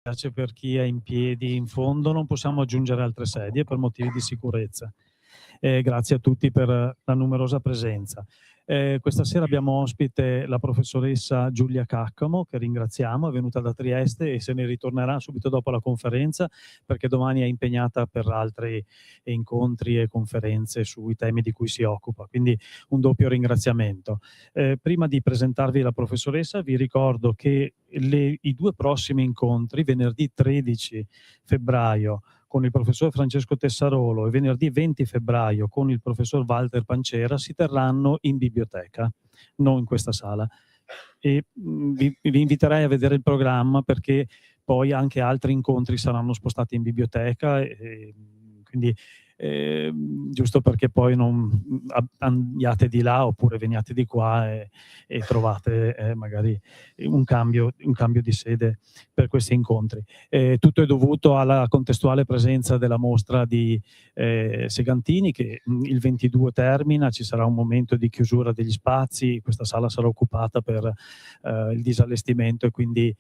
per chi è in piedi in fondo, non possiamo aggiungere altre sedie per motivi di sicurezza. Grazie a tutti per la numerosa presenza. Questa sera abbiamo ospite la professoressa Giulia Caccamo, che ringraziamo, è venuta da Trieste e se ne ritornerà subito dopo la conferenza, perché domani è impegnata per altri incontri e conferenze sui temi di cui si occupa, quindi un doppio ringraziamento. Prima di presentarvi la professoressa, vi ricordo che i 2 prossimi incontri, venerdì 13 febbraio con il professor Francesco Tessarolo e venerdì 20 febbraio con il professor Walter Pancera, si terranno in biblioteca, non in questa sala. E vi inviterei a vedere il programma, perché poi anche altri incontri saranno spostati in biblioteca, quindi giusto perché poi non andiate di là oppure veniate di qua e trovate magari un cambio di sede per questi incontri. Tutto è dovuto alla contestuale presenza della mostra di Segantini, che il 22 termina, ci sarà un momento di chiusura degli spazi, questa sala sarà occupata per il disallestimento e quindi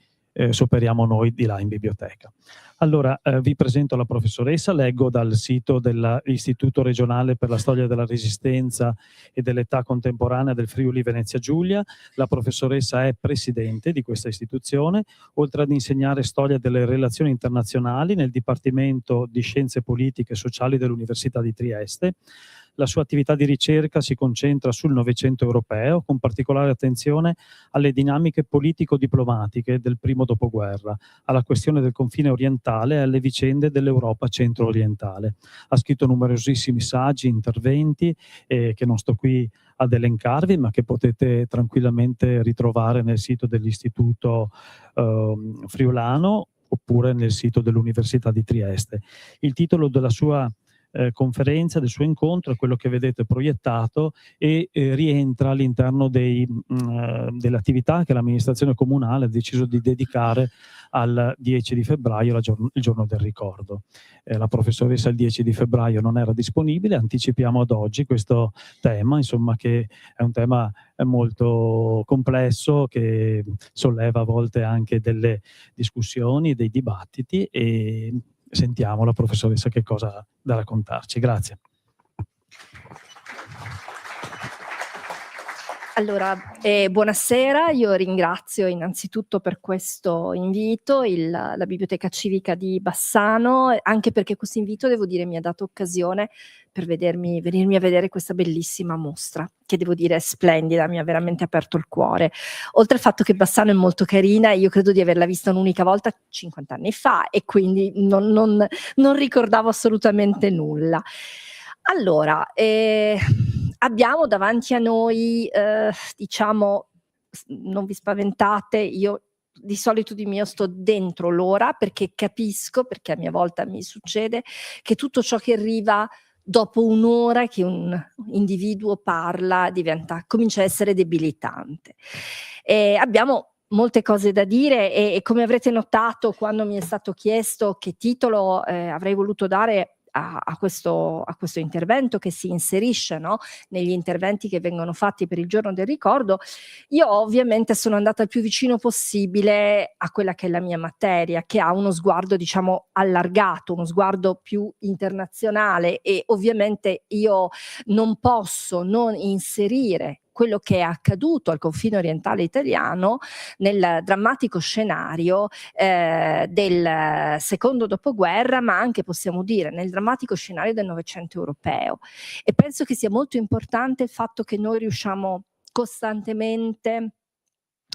s'operiamo noi di là in biblioteca. Allora, vi presento la professoressa, leggo dal sito dell'Istituto regionale per la storia della Resistenza e dell'età contemporanea del Friuli Venezia Giulia. La professoressa è presidente di questa istituzione, oltre ad insegnare storia delle relazioni internazionali nel Dipartimento di Scienze Politiche e Sociali dell'Università di Trieste. La sua attività di ricerca si concentra sul Novecento europeo, con particolare attenzione alle dinamiche politico-diplomatiche del primo dopoguerra, alla questione del confine orientale e alle vicende dell'Europa centro-orientale. Ha scritto numerosissimi saggi, interventi, che non sto qui ad elencarvi, ma che potete tranquillamente ritrovare nel sito dell'Istituto Friulano oppure nel sito dell'Università di Trieste. Il titolo della sua conferenza, del suo incontro, è quello che vedete proiettato e rientra all'interno delle attività che l'amministrazione comunale ha deciso di dedicare al 10 di febbraio, il giorno del ricordo. La professoressa il 10 di febbraio non era disponibile, anticipiamo ad oggi questo tema, insomma, che è un tema molto complesso, che solleva a volte anche delle discussioni, dei dibattiti, e sentiamo la professoressa che cosa ha da raccontarci. Grazie. Allora, buonasera, io ringrazio innanzitutto per questo invito la Biblioteca Civica di Bassano, anche perché questo invito, devo dire, mi ha dato occasione per venirmi a vedere questa bellissima mostra, che devo dire è splendida, mi ha veramente aperto il cuore. Oltre al fatto che Bassano è molto carina, io credo di averla vista un'unica volta 50 anni fa e quindi non ricordavo assolutamente nulla. Allora, abbiamo davanti a noi, diciamo, non vi spaventate, io di solito di mio sto dentro l'ora, perché capisco, perché a mia volta mi succede, che tutto ciò che arriva dopo un'ora che un individuo parla comincia a essere debilitante. Abbiamo molte cose da dire e come avrete notato quando mi è stato chiesto che titolo avrei voluto dare a questo intervento, che si inserisce, no, negli interventi che vengono fatti per il giorno del ricordo, io ovviamente sono andata il più vicino possibile a quella che è la mia materia, che ha uno sguardo, diciamo, allargato, uno sguardo più internazionale, e ovviamente io non posso non inserire quello che è accaduto al confine orientale italiano nel drammatico scenario del secondo dopoguerra, ma anche, possiamo dire, nel drammatico scenario del Novecento europeo. E penso che sia molto importante il fatto che noi riusciamo costantemente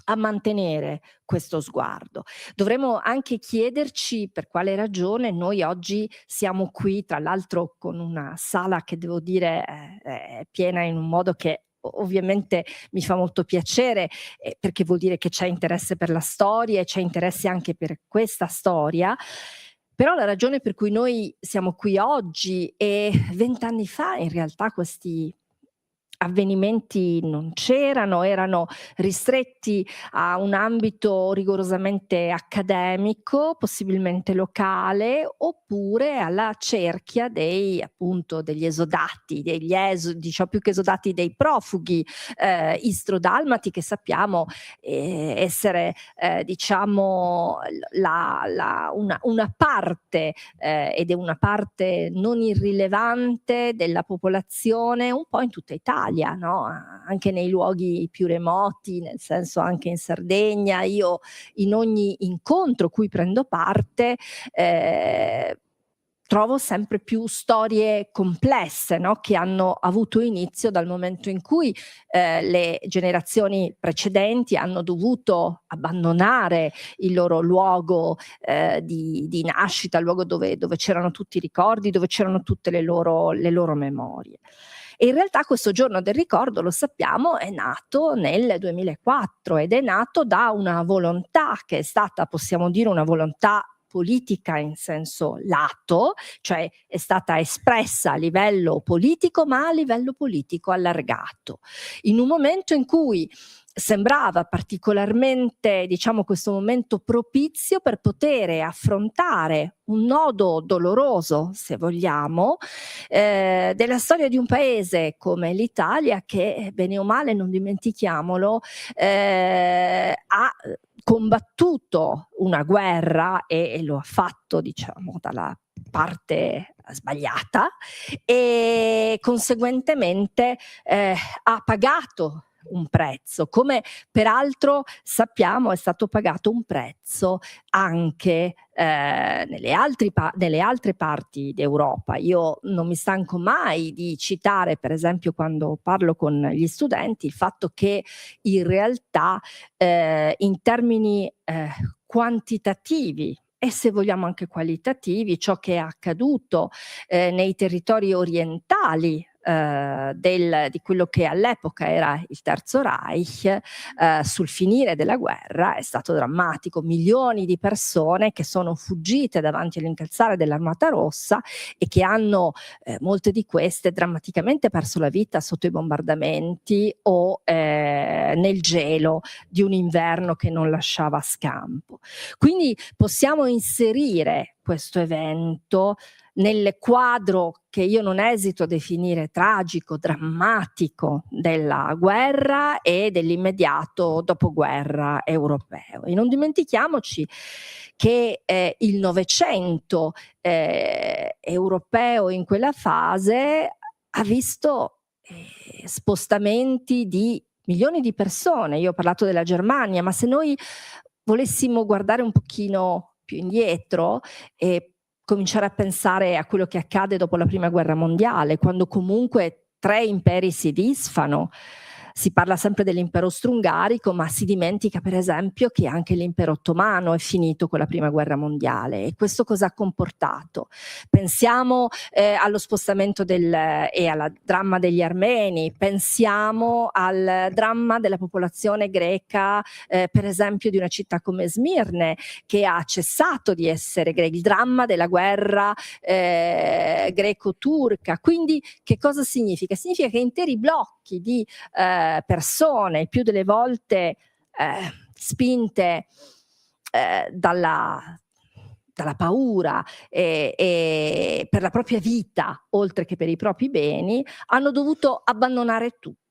a mantenere questo sguardo. Dovremmo anche chiederci per quale ragione noi oggi siamo qui, tra l'altro con una sala che, devo dire, è piena in un modo che ovviamente mi fa molto piacere, perché vuol dire che c'è interesse per la storia e c'è interesse anche per questa storia. Però la ragione per cui noi siamo qui oggi, e 20 anni fa in realtà questi avvenimenti non c'erano, erano ristretti a un ambito rigorosamente accademico, possibilmente locale, oppure alla cerchia appunto, degli esodati, diciamo più che esodati, dei profughi istro-dalmati, che sappiamo essere diciamo una parte ed è una parte non irrilevante della popolazione un po' in tutta Italia, no? Anche nei luoghi più remoti, nel senso anche in Sardegna. Io in ogni incontro cui prendo parte trovo sempre più storie complesse, no? Che hanno avuto inizio dal momento in cui le generazioni precedenti hanno dovuto abbandonare il loro luogo di nascita, il luogo dove c'erano tutti i ricordi, dove c'erano tutte le loro memorie. E in realtà questo giorno del ricordo, lo sappiamo, è nato nel 2004 ed è nato da una volontà che è stata, possiamo dire, una volontà politica in senso lato, cioè è stata espressa a livello politico, ma a livello politico allargato. In un momento in cui sembrava particolarmente, diciamo, questo momento propizio per poter affrontare un nodo doloroso, se vogliamo, della storia di un paese come l'Italia che, bene o male, non dimentichiamolo, ha combattuto una guerra e lo ha fatto, diciamo, dalla parte sbagliata e conseguentemente ha pagato un prezzo, come peraltro sappiamo è stato pagato un prezzo anche nelle altre parti d'Europa. Io non mi stanco mai di citare, per esempio, quando parlo con gli studenti, il fatto che in realtà in termini quantitativi e, se vogliamo, anche qualitativi, ciò che è accaduto nei territori orientali di quello che all'epoca era il Terzo Reich, sul finire della guerra è stato drammatico. Milioni di persone che sono fuggite davanti all'incalzare dell'Armata Rossa e che hanno, molte di queste, drammaticamente perso la vita sotto i bombardamenti o nel gelo di un inverno che non lasciava scampo. Quindi possiamo inserire questo evento nel quadro che io non esito a definire tragico, drammatico della guerra e dell'immediato dopoguerra europeo. E non dimentichiamoci che il Novecento europeo in quella fase ha visto spostamenti di milioni di persone. Io ho parlato della Germania, ma se noi volessimo guardare un pochino più indietro e cominciare a pensare a quello che accade dopo la Prima Guerra Mondiale, quando comunque 3 imperi si disfano. Si parla sempre dell'impero austro-ungarico, ma si dimentica per esempio che anche l'impero ottomano è finito con la Prima Guerra Mondiale. E questo cosa ha comportato? Pensiamo allo spostamento e al dramma degli armeni, pensiamo al dramma della popolazione greca, per esempio di una città come Smirne, che ha cessato di essere greca, il dramma della guerra greco-turca. Quindi che cosa significa? Significa che interi blocchi di persone, il più delle volte spinte dalla paura e per la propria vita, oltre che per i propri beni, hanno dovuto abbandonare tutto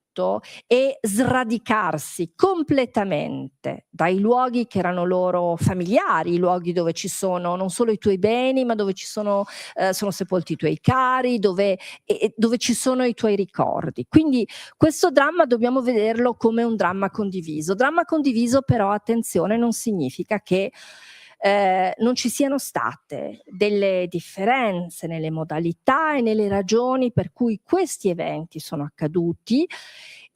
e sradicarsi completamente dai luoghi che erano loro familiari, i luoghi dove ci sono non solo i tuoi beni, ma dove ci sono sepolti i tuoi cari, dove ci sono i tuoi ricordi. Quindi questo dramma dobbiamo vederlo come un dramma condiviso. Dramma condiviso, però, attenzione, non significa che non ci siano state delle differenze nelle modalità e nelle ragioni per cui questi eventi sono accaduti,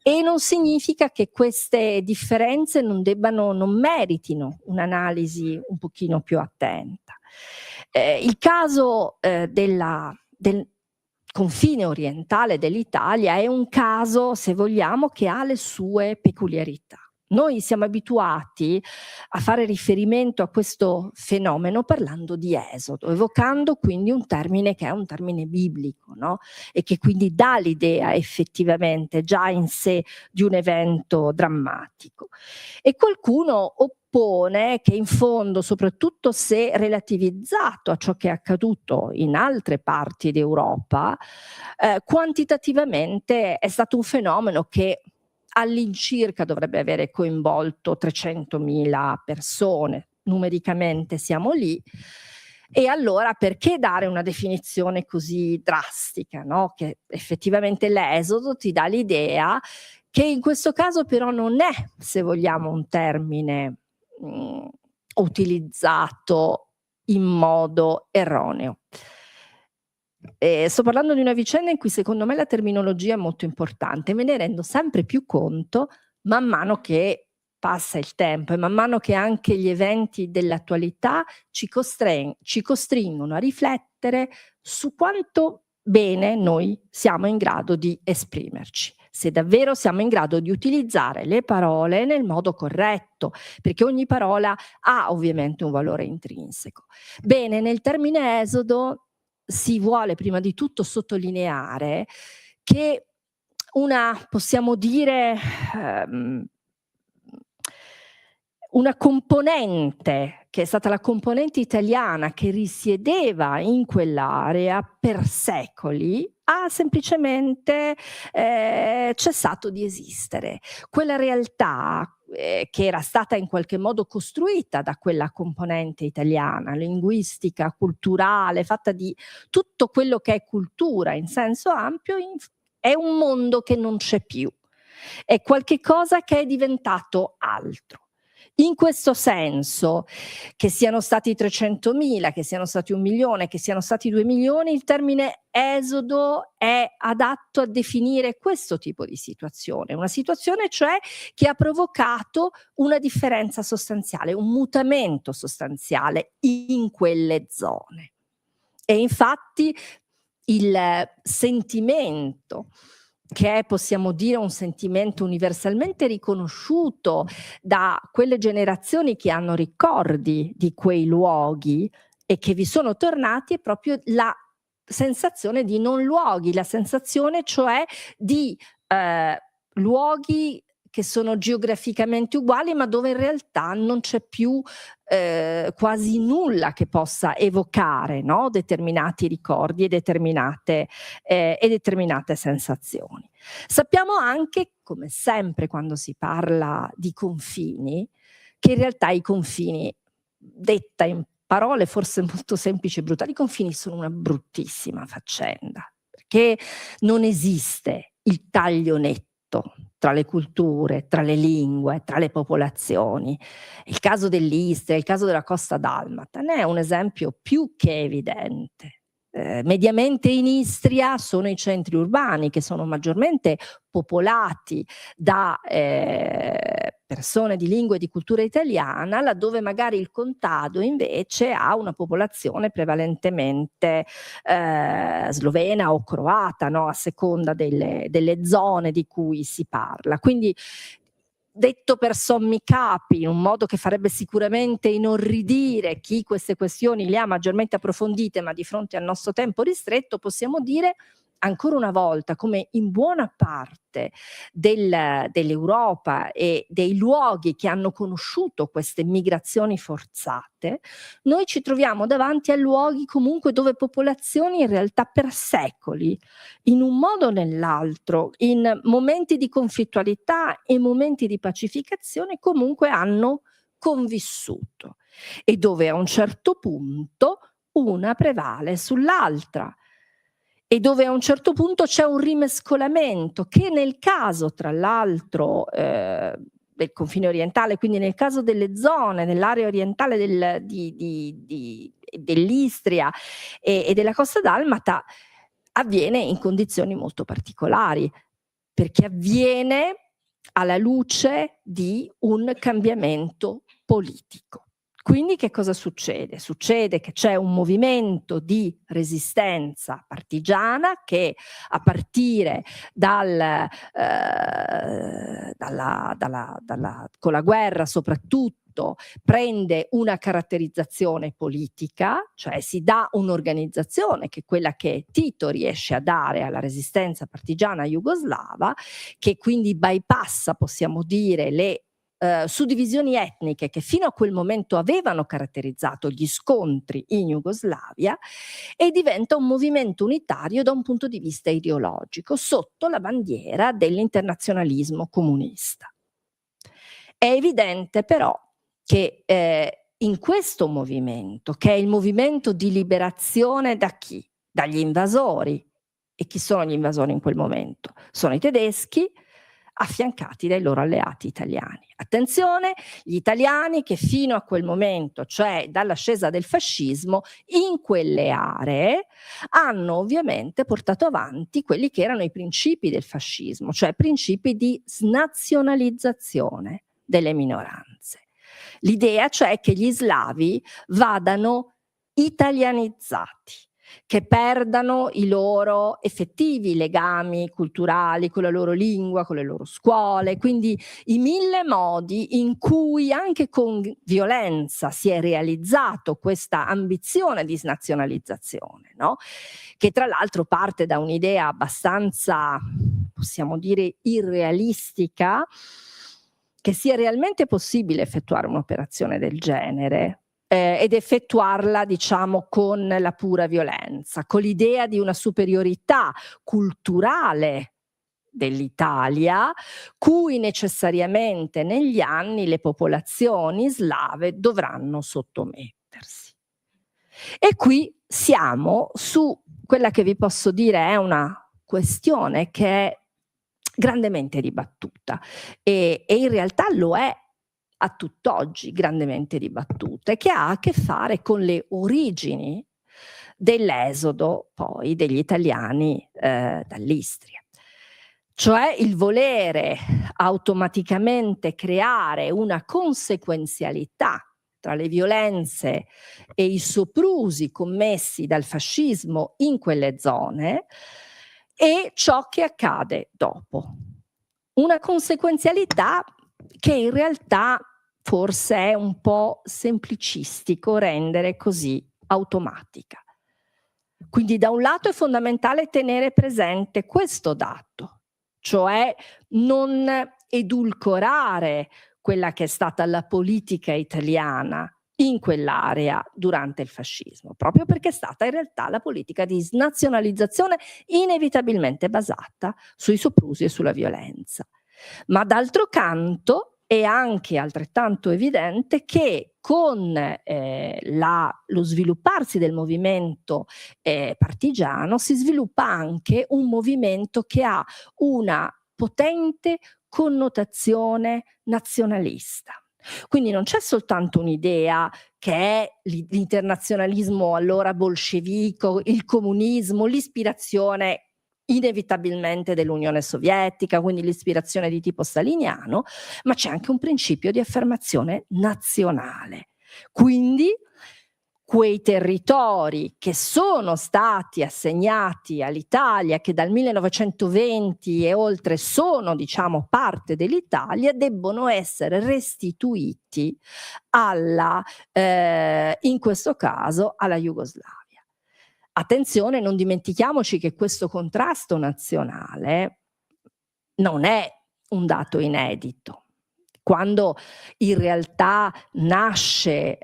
e non significa che queste differenze non meritino un'analisi un pochino più attenta. Il caso del confine orientale dell'Italia è un caso, se vogliamo, che ha le sue peculiarità. Noi siamo abituati a fare riferimento a questo fenomeno parlando di esodo, evocando quindi un termine che è un termine biblico, no? E che quindi dà l'idea effettivamente già in sé di un evento drammatico. E qualcuno oppone che in fondo, soprattutto se relativizzato a ciò che è accaduto in altre parti d'Europa, quantitativamente è stato un fenomeno che all'incirca dovrebbe avere coinvolto 300.000 persone, numericamente siamo lì. E allora perché dare una definizione così drastica, no? Che effettivamente l'esodo ti dà l'idea che in questo caso però non è, se vogliamo, un termine utilizzato in modo erroneo. Sto parlando di una vicenda in cui secondo me la terminologia è molto importante, me ne rendo sempre più conto man mano che passa il tempo e man mano che anche gli eventi dell'attualità ci costringono a riflettere su quanto bene noi siamo in grado di esprimerci, se davvero siamo in grado di utilizzare le parole nel modo corretto, perché ogni parola ha ovviamente un valore intrinseco. Bene, nel termine esodo si vuole prima di tutto sottolineare che possiamo dire, una componente, che è stata la componente italiana che risiedeva in quell'area per secoli, ha semplicemente cessato di esistere. Quella realtà che era stata in qualche modo costruita da quella componente italiana, linguistica, culturale, fatta di tutto quello che è cultura in senso ampio, è un mondo che non c'è più, è qualche cosa che è diventato altro. In questo senso, che siano stati 300.000, che siano stati 1 milione, che siano stati 2 milioni, il termine esodo è adatto a definire questo tipo di situazione, una situazione cioè che ha provocato una differenza sostanziale, un mutamento sostanziale in quelle zone. E infatti il sentimento, che è, possiamo dire, un sentimento universalmente riconosciuto da quelle generazioni che hanno ricordi di quei luoghi e che vi sono tornati, è proprio la sensazione di non luoghi, la sensazione cioè di luoghi che sono geograficamente uguali ma dove in realtà non c'è più quasi nulla che possa evocare, no? Determinati ricordi e determinate sensazioni. Sappiamo anche, come sempre quando si parla di confini, che in realtà i confini, detta in parole forse molto semplici e brutali, i confini sono una bruttissima faccenda, perché non esiste il taglio netto tra le culture, tra le lingue, tra le popolazioni. Il caso dell'Istria, il caso della Costa Dalmata ne è un esempio più che evidente. Mediamente in Istria sono i centri urbani che sono maggiormente popolati da persone di lingua e di cultura italiana, laddove magari il contado invece ha una popolazione prevalentemente slovena o croata, no? A seconda delle zone di cui si parla. Quindi, detto per sommi capi, in un modo che farebbe sicuramente inorridire chi queste questioni le ha maggiormente approfondite, ma di fronte al nostro tempo ristretto, possiamo dire ancora una volta come in buona parte dell'Europa e dei luoghi che hanno conosciuto queste migrazioni forzate, noi ci troviamo davanti a luoghi comunque dove popolazioni in realtà per secoli, in un modo o nell'altro, in momenti di conflittualità e momenti di pacificazione, comunque hanno convissuto e dove a un certo punto una prevale sull'altra e dove a un certo punto c'è un rimescolamento che nel caso, tra l'altro, del confine orientale, quindi nel caso delle zone, nell'area orientale dell'Istria e della Costa Dalmata, avviene in condizioni molto particolari, perché avviene alla luce di un cambiamento politico. Quindi che cosa succede? Succede che c'è un movimento di resistenza partigiana che a partire con la guerra soprattutto prende una caratterizzazione politica, cioè si dà un'organizzazione che è quella che Tito riesce a dare alla resistenza partigiana jugoslava, che quindi bypassa, possiamo dire, le suddivisioni etniche che fino a quel momento avevano caratterizzato gli scontri in Jugoslavia e diventa un movimento unitario da un punto di vista ideologico sotto la bandiera dell'internazionalismo comunista. È evidente però che in questo movimento, che è il movimento di liberazione da chi? Dagli invasori. E chi sono gli invasori in quel momento? Sono i tedeschi, affiancati dai loro alleati italiani. Attenzione, gli italiani che fino a quel momento, cioè dall'ascesa del fascismo, in quelle aree hanno ovviamente portato avanti quelli che erano i principi del fascismo, cioè principi di snazionalizzazione delle minoranze. L'idea cioè che gli slavi vadano italianizzati, che perdano i loro effettivi legami culturali con la loro lingua, con le loro scuole, quindi i 1000 modi in cui anche con violenza si è realizzato questa ambizione di snazionalizzazione, no? Che tra l'altro parte da un'idea abbastanza, possiamo dire, irrealistica, che sia realmente possibile effettuare un'operazione del genere. Ed effettuarla, diciamo, con la pura violenza, con l'idea di una superiorità culturale dell'Italia, cui necessariamente negli anni le popolazioni slave dovranno sottomettersi. E qui siamo su quella che vi posso dire è una questione che è grandemente dibattuta e in realtà lo è a tutt'oggi grandemente dibattuta e che ha a che fare con le origini dell'esodo poi degli italiani dall'Istria. Cioè il volere automaticamente creare una conseguenzialità tra le violenze e i soprusi commessi dal fascismo in quelle zone e ciò che accade dopo. Una conseguenzialità che in realtà forse è un po' semplicistico rendere così automatica. Quindi da un lato è fondamentale tenere presente questo dato, cioè non edulcorare quella che è stata la politica italiana in quell'area durante il fascismo, proprio perché è stata in realtà la politica di snazionalizzazione inevitabilmente basata sui soprusi e sulla violenza. Ma d'altro canto è anche altrettanto evidente che con lo svilupparsi del movimento partigiano si sviluppa anche un movimento che ha una potente connotazione nazionalista. Quindi non c'è soltanto un'idea che è l'internazionalismo allora bolscevico, il comunismo, l'ispirazione inevitabilmente dell'Unione Sovietica, quindi l'ispirazione di tipo staliniano, ma c'è anche un principio di affermazione nazionale. Quindi quei territori che sono stati assegnati all'Italia, che dal 1920 e oltre sono, diciamo, parte dell'Italia, debbono essere restituiti in questo caso alla Jugoslavia. Attenzione, non dimentichiamoci che questo contrasto nazionale non è un dato inedito. Quando in realtà nasce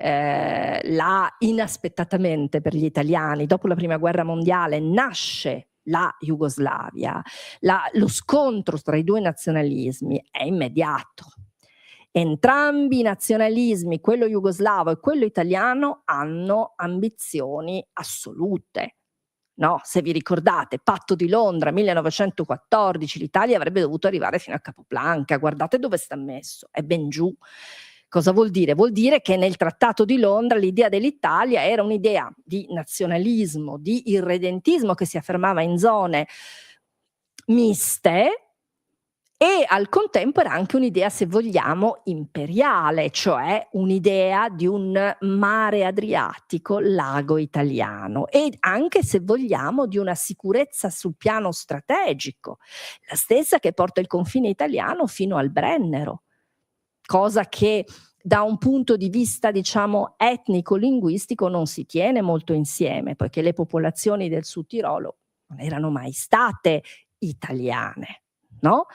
inaspettatamente per gli italiani, dopo la Prima Guerra Mondiale, nasce la Jugoslavia, lo scontro tra i due nazionalismi è immediato. Entrambi i nazionalismi, quello jugoslavo e quello italiano, hanno ambizioni assolute. No, se vi ricordate, Patto di Londra 1914, l'Italia avrebbe dovuto arrivare fino a Capoblanca, guardate dove sta messo, è ben giù. Cosa vuol dire? Vuol dire che nel Trattato di Londra l'idea dell'Italia era un'idea di nazionalismo, di irredentismo che si affermava in zone miste E al contempo era anche un'idea, se vogliamo, imperiale, cioè un'idea di un mare Adriatico, lago italiano, e anche, se vogliamo, di una sicurezza sul piano strategico, la stessa che porta il confine italiano fino al Brennero, cosa che da un punto di vista, diciamo, etnico-linguistico non si tiene molto insieme, poiché le popolazioni del Sud Tirolo non erano mai state italiane, no?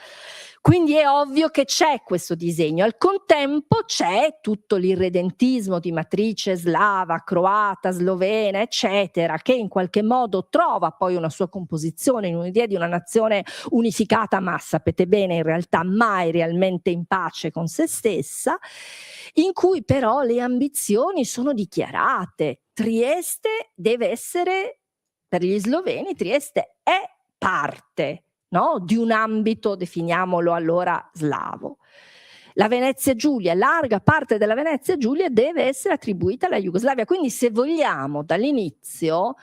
Quindi è ovvio che c'è questo disegno. Al contempo c'è tutto l'irredentismo di matrice slava, croata, slovena, eccetera, che in qualche modo trova poi una sua composizione in un'idea di una nazione unificata, ma sapete bene, in realtà mai realmente in pace con se stessa, in cui però le ambizioni sono dichiarate. Trieste deve essere, per gli sloveni, Trieste è parte, no, di un ambito, definiamolo allora, slavo. La Venezia Giulia, larga parte della Venezia Giulia deve essere attribuita alla Jugoslavia, quindi, se vogliamo, dall'inizio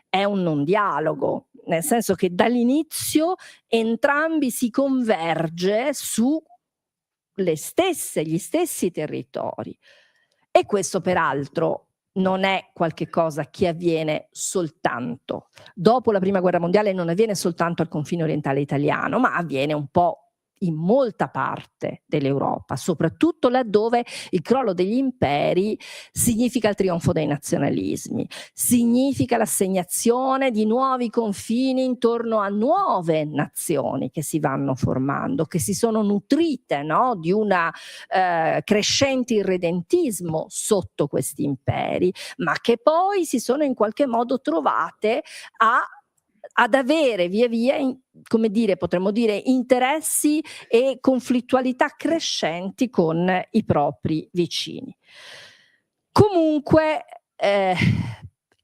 è un non dialogo, nel senso che dall'inizio entrambi si converge su gli stessi territori. E questo peraltro non è qualche cosa che avviene soltanto dopo la Prima Guerra Mondiale, non avviene soltanto al confine orientale italiano, ma avviene un po' in molta parte dell'Europa, soprattutto laddove il crollo degli imperi significa il trionfo dei nazionalismi, significa l'assegnazione di nuovi confini intorno a nuove nazioni che si vanno formando, che si sono nutrite, no, di una crescente irredentismo sotto questi imperi, ma che poi si sono in qualche modo trovate ad avere via via, come dire, potremmo dire, interessi e conflittualità crescenti con i propri vicini. Comunque,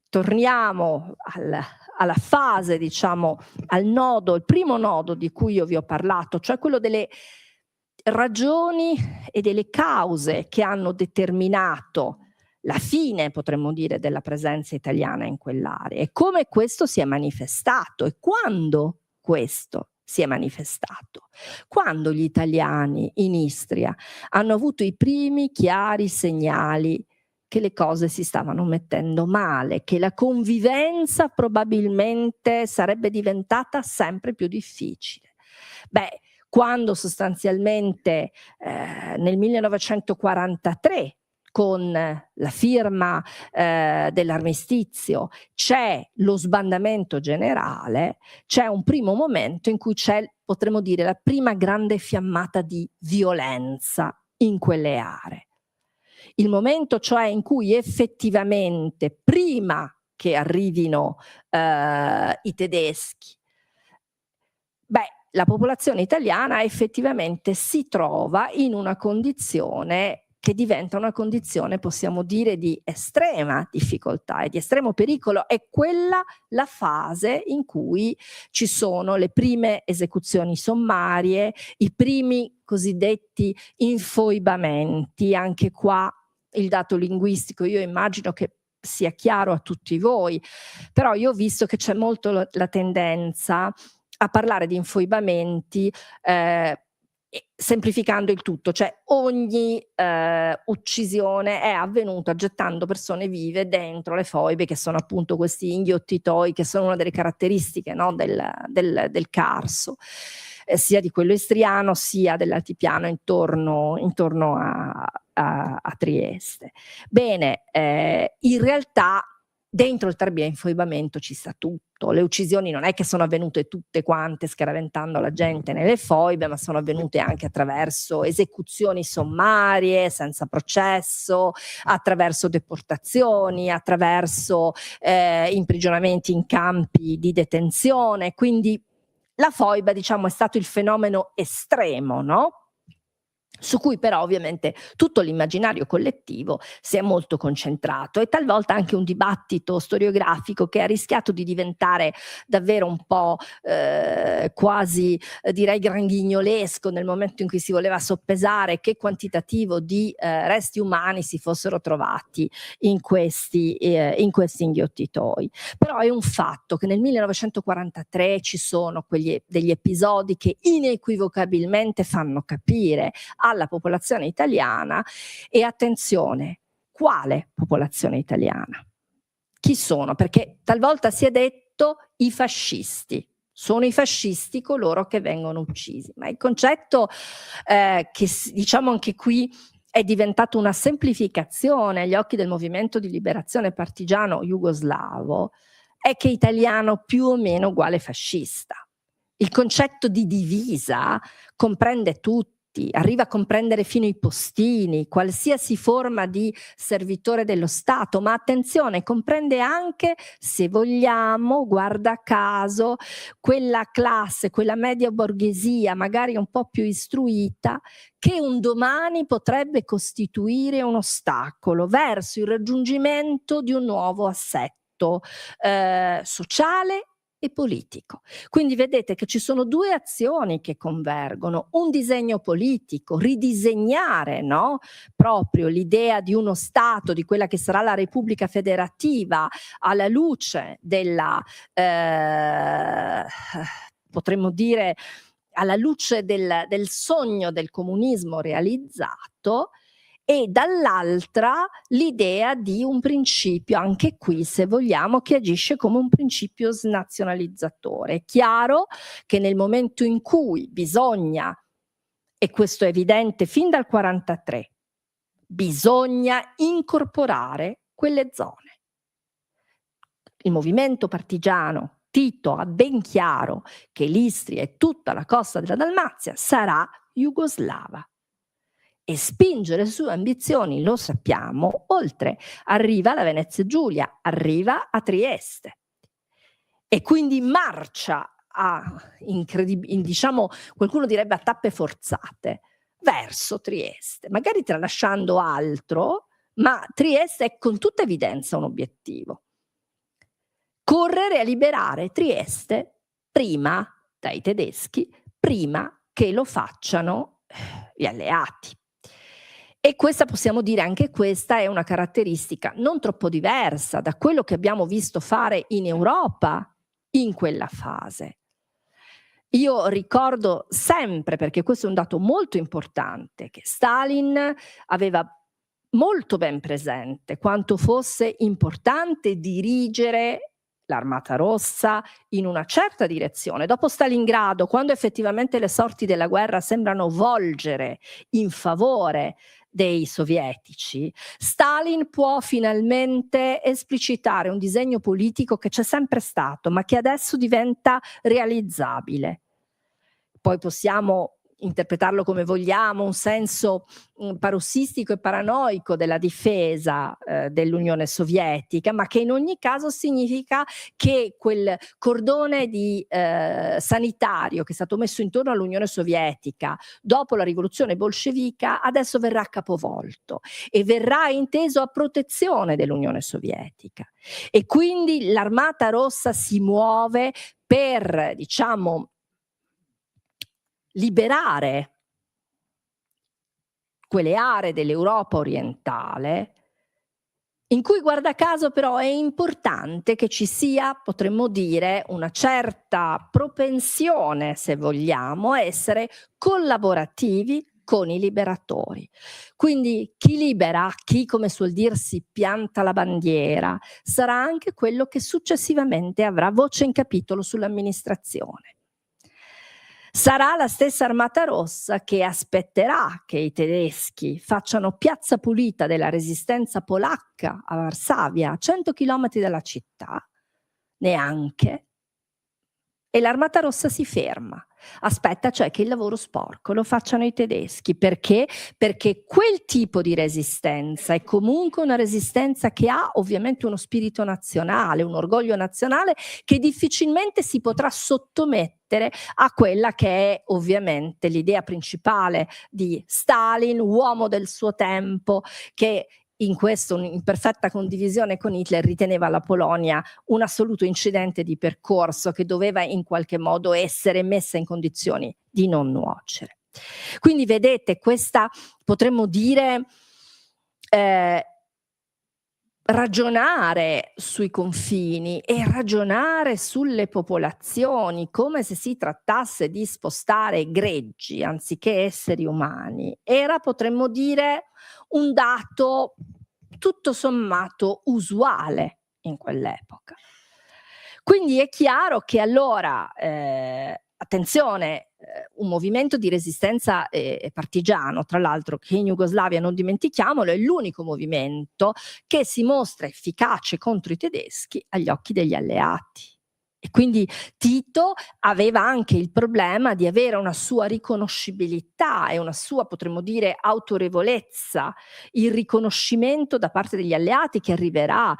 torniamo alla fase, diciamo, al nodo, il primo nodo di cui io vi ho parlato, cioè quello delle ragioni e delle cause che hanno determinato la fine, potremmo dire, della presenza italiana in quell'area, e come questo si è manifestato e quando questo si è manifestato. Quando gli italiani in Istria hanno avuto i primi chiari segnali che le cose si stavano mettendo male, che la convivenza probabilmente sarebbe diventata sempre più difficile. Beh, quando sostanzialmente nel 1943, con la firma dell'armistizio, c'è lo sbandamento generale, c'è un primo momento in cui c'è, potremmo dire, la prima grande fiammata di violenza in quelle aree. Il momento, cioè, in cui effettivamente, prima che arrivino i tedeschi, la popolazione italiana effettivamente si trova in una condizione che diventa una condizione, possiamo dire, di estrema difficoltà e di estremo pericolo. È quella la fase in cui ci sono le prime esecuzioni sommarie, i primi cosiddetti infoibamenti. Anche qua il dato linguistico, io immagino che sia chiaro a tutti voi, però io ho visto che c'è molto la tendenza a parlare di infoibamenti semplificando il tutto, cioè ogni uccisione è avvenuta gettando persone vive dentro le foibe, che sono appunto questi inghiottitoi, che sono una delle caratteristiche, no, del Carso, sia di quello istriano sia dell'altipiano intorno a Trieste. Bene, in realtà dentro il termine infoibamento ci sta tutto. Le uccisioni non è che sono avvenute tutte quante scaraventando la gente nelle foibe, ma sono avvenute anche attraverso esecuzioni sommarie, senza processo, attraverso deportazioni, attraverso imprigionamenti in campi di detenzione. Quindi la foiba, diciamo, è stato il fenomeno estremo, no? su cui però ovviamente tutto l'immaginario collettivo si è molto concentrato, e talvolta anche un dibattito storiografico che ha rischiato di diventare davvero un po' quasi direi granghignolesco, nel momento in cui si voleva soppesare che quantitativo di resti umani si fossero trovati in questi inghiottitoi. Però è un fatto che nel 1943 ci sono degli episodi che inequivocabilmente fanno capire alla popolazione italiana, e attenzione, quale popolazione italiana? Chi sono? Perché talvolta si è detto i fascisti. Sono i fascisti coloro che vengono uccisi, ma il concetto che diciamo anche qui è diventato una semplificazione agli occhi del movimento di liberazione partigiano jugoslavo, è che italiano più o meno uguale fascista. Il concetto di divisa comprende tutti, arriva a comprendere fino i postini, qualsiasi forma di servitore dello Stato, ma attenzione, comprende anche, se vogliamo, guarda caso, quella classe, quella media borghesia, magari un po' più istruita, che un domani potrebbe costituire un ostacolo verso il raggiungimento di un nuovo assetto sociale e politico. Quindi vedete che ci sono due azioni che convergono: un disegno politico, ridisegnare, no? Proprio l'idea di uno Stato, di quella che sarà la Repubblica Federativa, alla luce della, potremmo dire, alla luce del sogno del comunismo realizzato, e dall'altra l'idea di un principio, anche qui se vogliamo, che agisce come un principio snazionalizzatore. È chiaro che nel momento in cui bisogna, e questo è evidente fin dal 1943, bisogna incorporare quelle zone. Il movimento partigiano, Tito ha ben chiaro che l'Istria e tutta la costa della Dalmazia sarà jugoslava. E spingere le sue ambizioni, lo sappiamo, oltre, arriva alla Venezia Giulia, arriva a Trieste, e quindi marcia diciamo, qualcuno direbbe a tappe forzate, verso Trieste, magari tralasciando altro, ma Trieste è con tutta evidenza un obiettivo. Correre a liberare Trieste prima dai tedeschi, prima che lo facciano gli alleati. E questa, possiamo dire, anche questa è una caratteristica non troppo diversa da quello che abbiamo visto fare in Europa in quella fase. Io ricordo sempre, perché questo è un dato molto importante, che Stalin aveva molto ben presente quanto fosse importante dirigere l'Armata Rossa in una certa direzione. Dopo Stalingrado, quando effettivamente le sorti della guerra sembrano volgere in favore dei sovietici, Stalin può finalmente esplicitare un disegno politico che c'è sempre stato, ma che adesso diventa realizzabile. Poi possiamo interpretarlo come vogliamo, un senso parossistico e paranoico della difesa dell'Unione Sovietica, ma che in ogni caso significa che quel cordone sanitario che è stato messo intorno all'Unione Sovietica dopo la rivoluzione bolscevica adesso verrà capovolto e verrà inteso a protezione dell'Unione Sovietica, e quindi l'Armata Rossa si muove per, diciamo, liberare quelle aree dell'Europa orientale in cui, guarda caso, però è importante che ci sia, potremmo dire, una certa propensione, se vogliamo, a essere collaborativi con i liberatori. Quindi chi libera, chi, come suol dirsi, pianta la bandiera, sarà anche quello che successivamente avrà voce in capitolo sull'amministrazione. Sarà la stessa Armata Rossa che aspetterà che i tedeschi facciano piazza pulita della resistenza polacca a Varsavia, a 100 chilometri dalla città, neanche, e l'Armata Rossa si ferma. Aspetta, cioè che il lavoro sporco lo facciano i tedeschi. Perché? Perché quel tipo di resistenza è comunque una resistenza che ha ovviamente uno spirito nazionale, un orgoglio nazionale che difficilmente si potrà sottomettere a quella che è ovviamente l'idea principale di Stalin, uomo del suo tempo, che in questo, in perfetta condivisione con Hitler, riteneva la Polonia un assoluto incidente di percorso che doveva in qualche modo essere messa in condizioni di non nuocere. Quindi vedete, questa potremmo dire ragionare sui confini e ragionare sulle popolazioni come se si trattasse di spostare greggi anziché esseri umani era, potremmo dire, un dato tutto sommato usuale in quell'epoca. Quindi è chiaro che allora, attenzione, un movimento di resistenza partigiano, tra l'altro, che in Jugoslavia, non dimentichiamolo, è l'unico movimento che si mostra efficace contro i tedeschi agli occhi degli alleati. E quindi Tito aveva anche il problema di avere una sua riconoscibilità e una sua, potremmo dire, autorevolezza, il riconoscimento da parte degli alleati che arriverà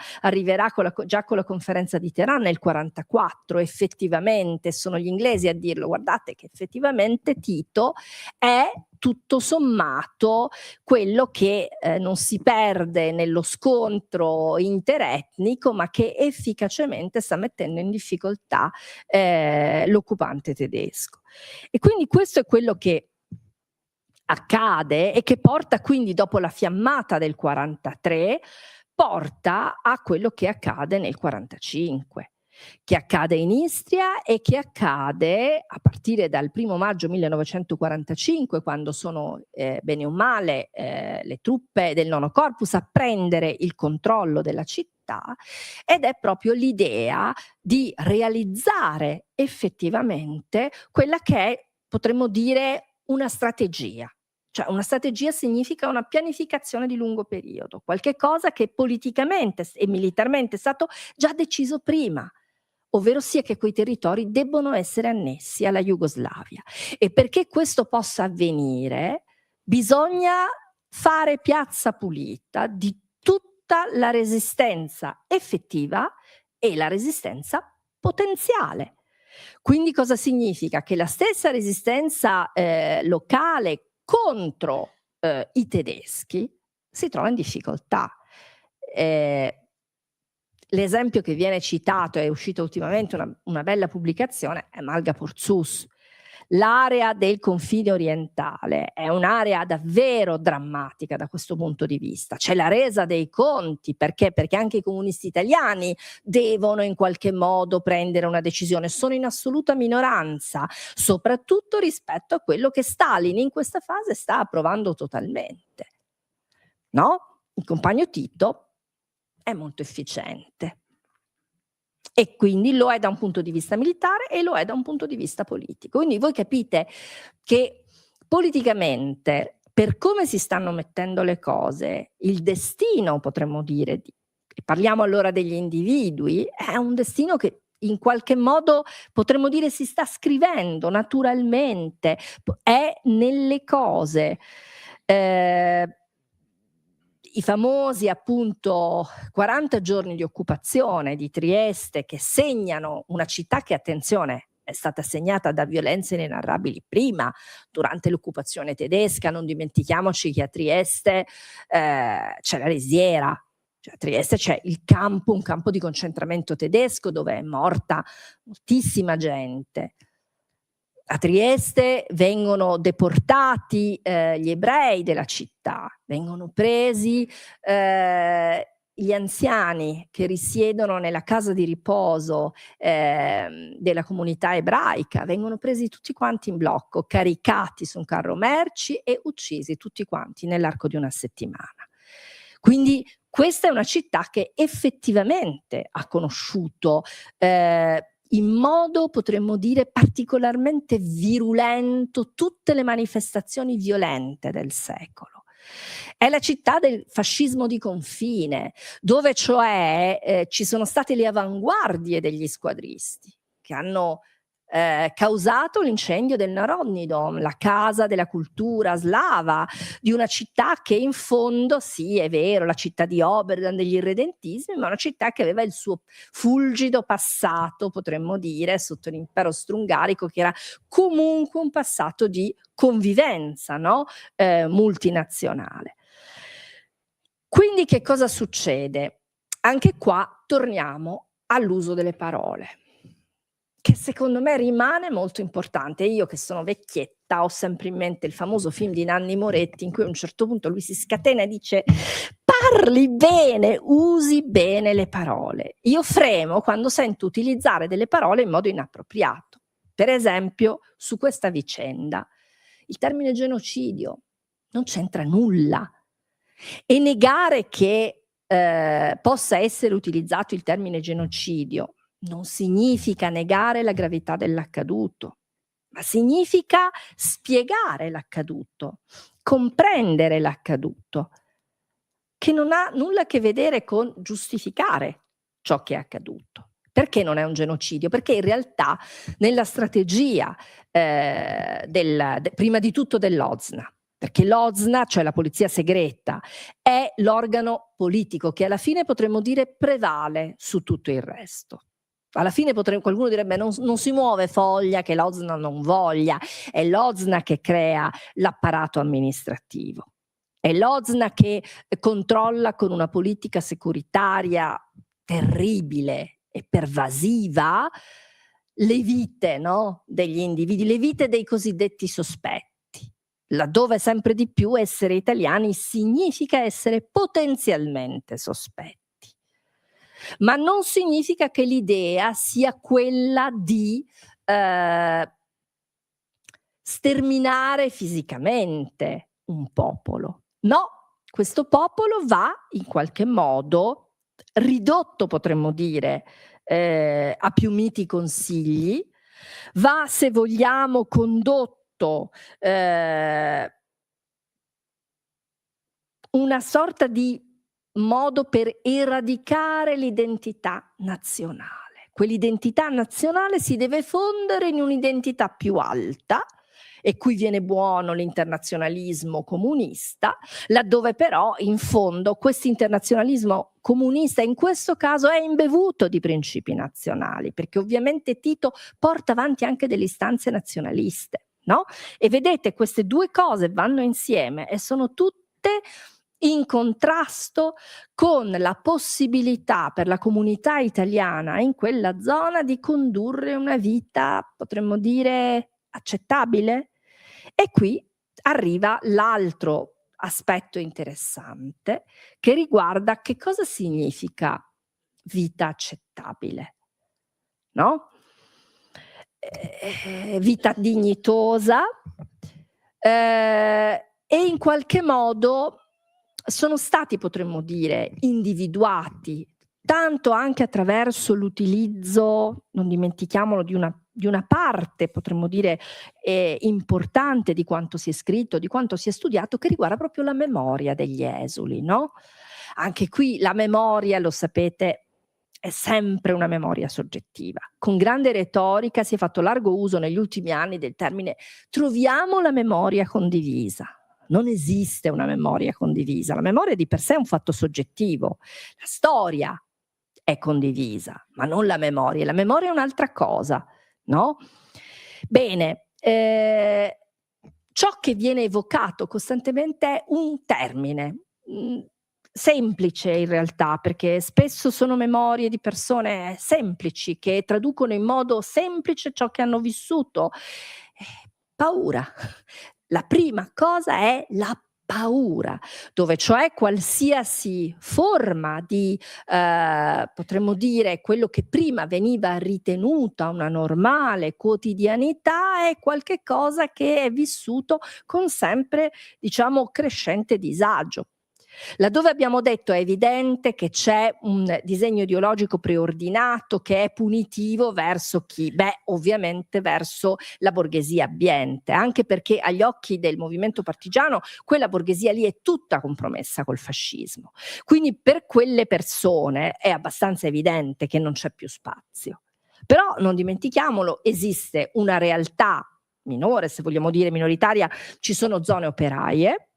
già con la conferenza di Teheran nel 1944. Effettivamente sono gli inglesi a dirlo, guardate che effettivamente Tito è tutto sommato quello che non si perde nello scontro interetnico, ma che efficacemente sta mettendo in difficoltà l'occupante tedesco. E quindi questo è quello che accade e che porta quindi, dopo la fiammata del 43, porta a quello che accade nel 45. Che accade in Istria e che accade a partire dal 1 maggio 1945, quando sono bene o male le truppe del Nono Corpus a prendere il controllo della città, ed è proprio l'idea di realizzare effettivamente quella che è, potremmo dire, una strategia. Cioè una strategia significa una pianificazione di lungo periodo, qualche cosa che politicamente e militarmente è stato già deciso prima, ovvero sia che quei territori debbono essere annessi alla Jugoslavia. E perché questo possa avvenire bisogna fare piazza pulita di tutta la resistenza effettiva e la resistenza potenziale. Quindi cosa significa? Che la stessa resistenza locale contro i tedeschi si trova in difficoltà. L'esempio che viene citato, è uscita ultimamente una bella pubblicazione, è Malga-Porzus. L'area del confine orientale è un'area davvero drammatica da questo punto di vista. C'è la resa dei conti, perché? Perché anche i comunisti italiani devono in qualche modo prendere una decisione, sono in assoluta minoranza, soprattutto rispetto a quello che Stalin in questa fase sta approvando totalmente. No? Il compagno Tito è molto efficiente e quindi lo è da un punto di vista militare e lo è da un punto di vista politico. Quindi voi capite che politicamente, per come si stanno mettendo le cose, il destino, potremmo dire, parliamo allora degli individui, è un destino che in qualche modo, potremmo dire, si sta scrivendo naturalmente, è nelle cose. I famosi appunto 40 giorni di occupazione di Trieste, che segnano una città che, attenzione, è stata segnata da violenze inenarrabili prima, durante l'occupazione tedesca. Non dimentichiamoci che a Trieste c'è la risiera, cioè a Trieste c'è un campo di concentramento tedesco dove è morta moltissima gente. A Trieste vengono deportati gli ebrei della città, vengono presi gli anziani che risiedono nella casa di riposo della comunità ebraica, vengono presi tutti quanti in blocco, caricati su un carro merci e uccisi tutti quanti nell'arco di una settimana. Quindi questa è una città che effettivamente ha conosciuto in modo, potremmo dire, particolarmente virulento tutte le manifestazioni violente del secolo. È la città del fascismo di confine, dove cioè ci sono state le avanguardie degli squadristi, che hanno causato l'incendio del Narodni Dom, la casa della cultura slava, di una città che in fondo, sì è vero, la città di Oberdan degli irredentismi, ma una città che aveva il suo fulgido passato, potremmo dire, sotto l'impero austro-ungarico, che era comunque un passato di convivenza, no? Multinazionale. Quindi che cosa succede? Anche qua torniamo all'uso delle parole, che secondo me rimane molto importante. Io che sono vecchietta ho sempre in mente il famoso film di Nanni Moretti in cui a un certo punto lui si scatena e dice: parli bene, usi bene le parole. Io fremo quando sento utilizzare delle parole in modo inappropriato. Per esempio, su questa vicenda, il termine genocidio non c'entra nulla. E negare che possa essere utilizzato il termine genocidio non significa negare la gravità dell'accaduto, ma significa spiegare l'accaduto, comprendere l'accaduto, che non ha nulla a che vedere con giustificare ciò che è accaduto. Perché non è un genocidio? Perché in realtà nella strategia prima di tutto dell'OZNA, perché l'OZNA, cioè la polizia segreta, è l'organo politico che alla fine potremmo dire prevale su tutto il resto. Alla fine qualcuno direbbe non si muove Foglia che l'OZNA non voglia, è l'OZNA che crea l'apparato amministrativo. È l'OZNA che controlla con una politica securitaria terribile e pervasiva le vite, no? Degli individui, le vite dei cosiddetti sospetti. Laddove sempre di più essere italiani significa essere potenzialmente sospetti. Ma non significa che l'idea sia quella di sterminare fisicamente un popolo. No, questo popolo va in qualche modo ridotto, potremmo dire, a più miti consigli, va, se vogliamo, condotto una sorta di modo per eradicare l'identità nazionale. Quell'identità nazionale si deve fondere in un'identità più alta, e qui viene buono l'internazionalismo comunista, laddove però in fondo questo internazionalismo comunista in questo caso è imbevuto di principi nazionali, perché ovviamente Tito porta avanti anche delle istanze nazionaliste, no? E vedete, queste due cose vanno insieme e sono tutte in contrasto con la possibilità per la comunità italiana in quella zona di condurre una vita, potremmo dire, accettabile. E qui arriva l'altro aspetto interessante che riguarda che cosa significa vita accettabile, no? Vita dignitosa e in qualche modo sono stati, potremmo dire, individuati tanto anche attraverso l'utilizzo, non dimentichiamolo, di una parte, potremmo dire, importante di quanto si è scritto, di quanto si è studiato, che riguarda proprio la memoria degli esuli, no? Anche qui la memoria, lo sapete, è sempre una memoria soggettiva. Con grande retorica si è fatto largo uso negli ultimi anni del termine troviamo la memoria condivisa. Non esiste una memoria condivisa, la memoria di per sé è un fatto soggettivo, la storia è condivisa, ma non la memoria è un'altra cosa, no? Bene, ciò che viene evocato costantemente è un termine, semplice in realtà, perché spesso sono memorie di persone semplici che traducono in modo semplice ciò che hanno vissuto. Paura. La prima cosa è la paura, dove cioè qualsiasi forma di, potremmo dire, quello che prima veniva ritenuta una normale quotidianità è qualche cosa che è vissuto con sempre, diciamo, crescente disagio. Laddove abbiamo detto è evidente che c'è un disegno ideologico preordinato che è punitivo verso chi? Beh, ovviamente verso la borghesia abbiente, anche perché agli occhi del movimento partigiano quella borghesia lì è tutta compromessa col fascismo. Quindi per quelle persone è abbastanza evidente che non c'è più spazio. Però non dimentichiamolo, esiste una realtà minore, se vogliamo dire minoritaria, ci sono zone operaie,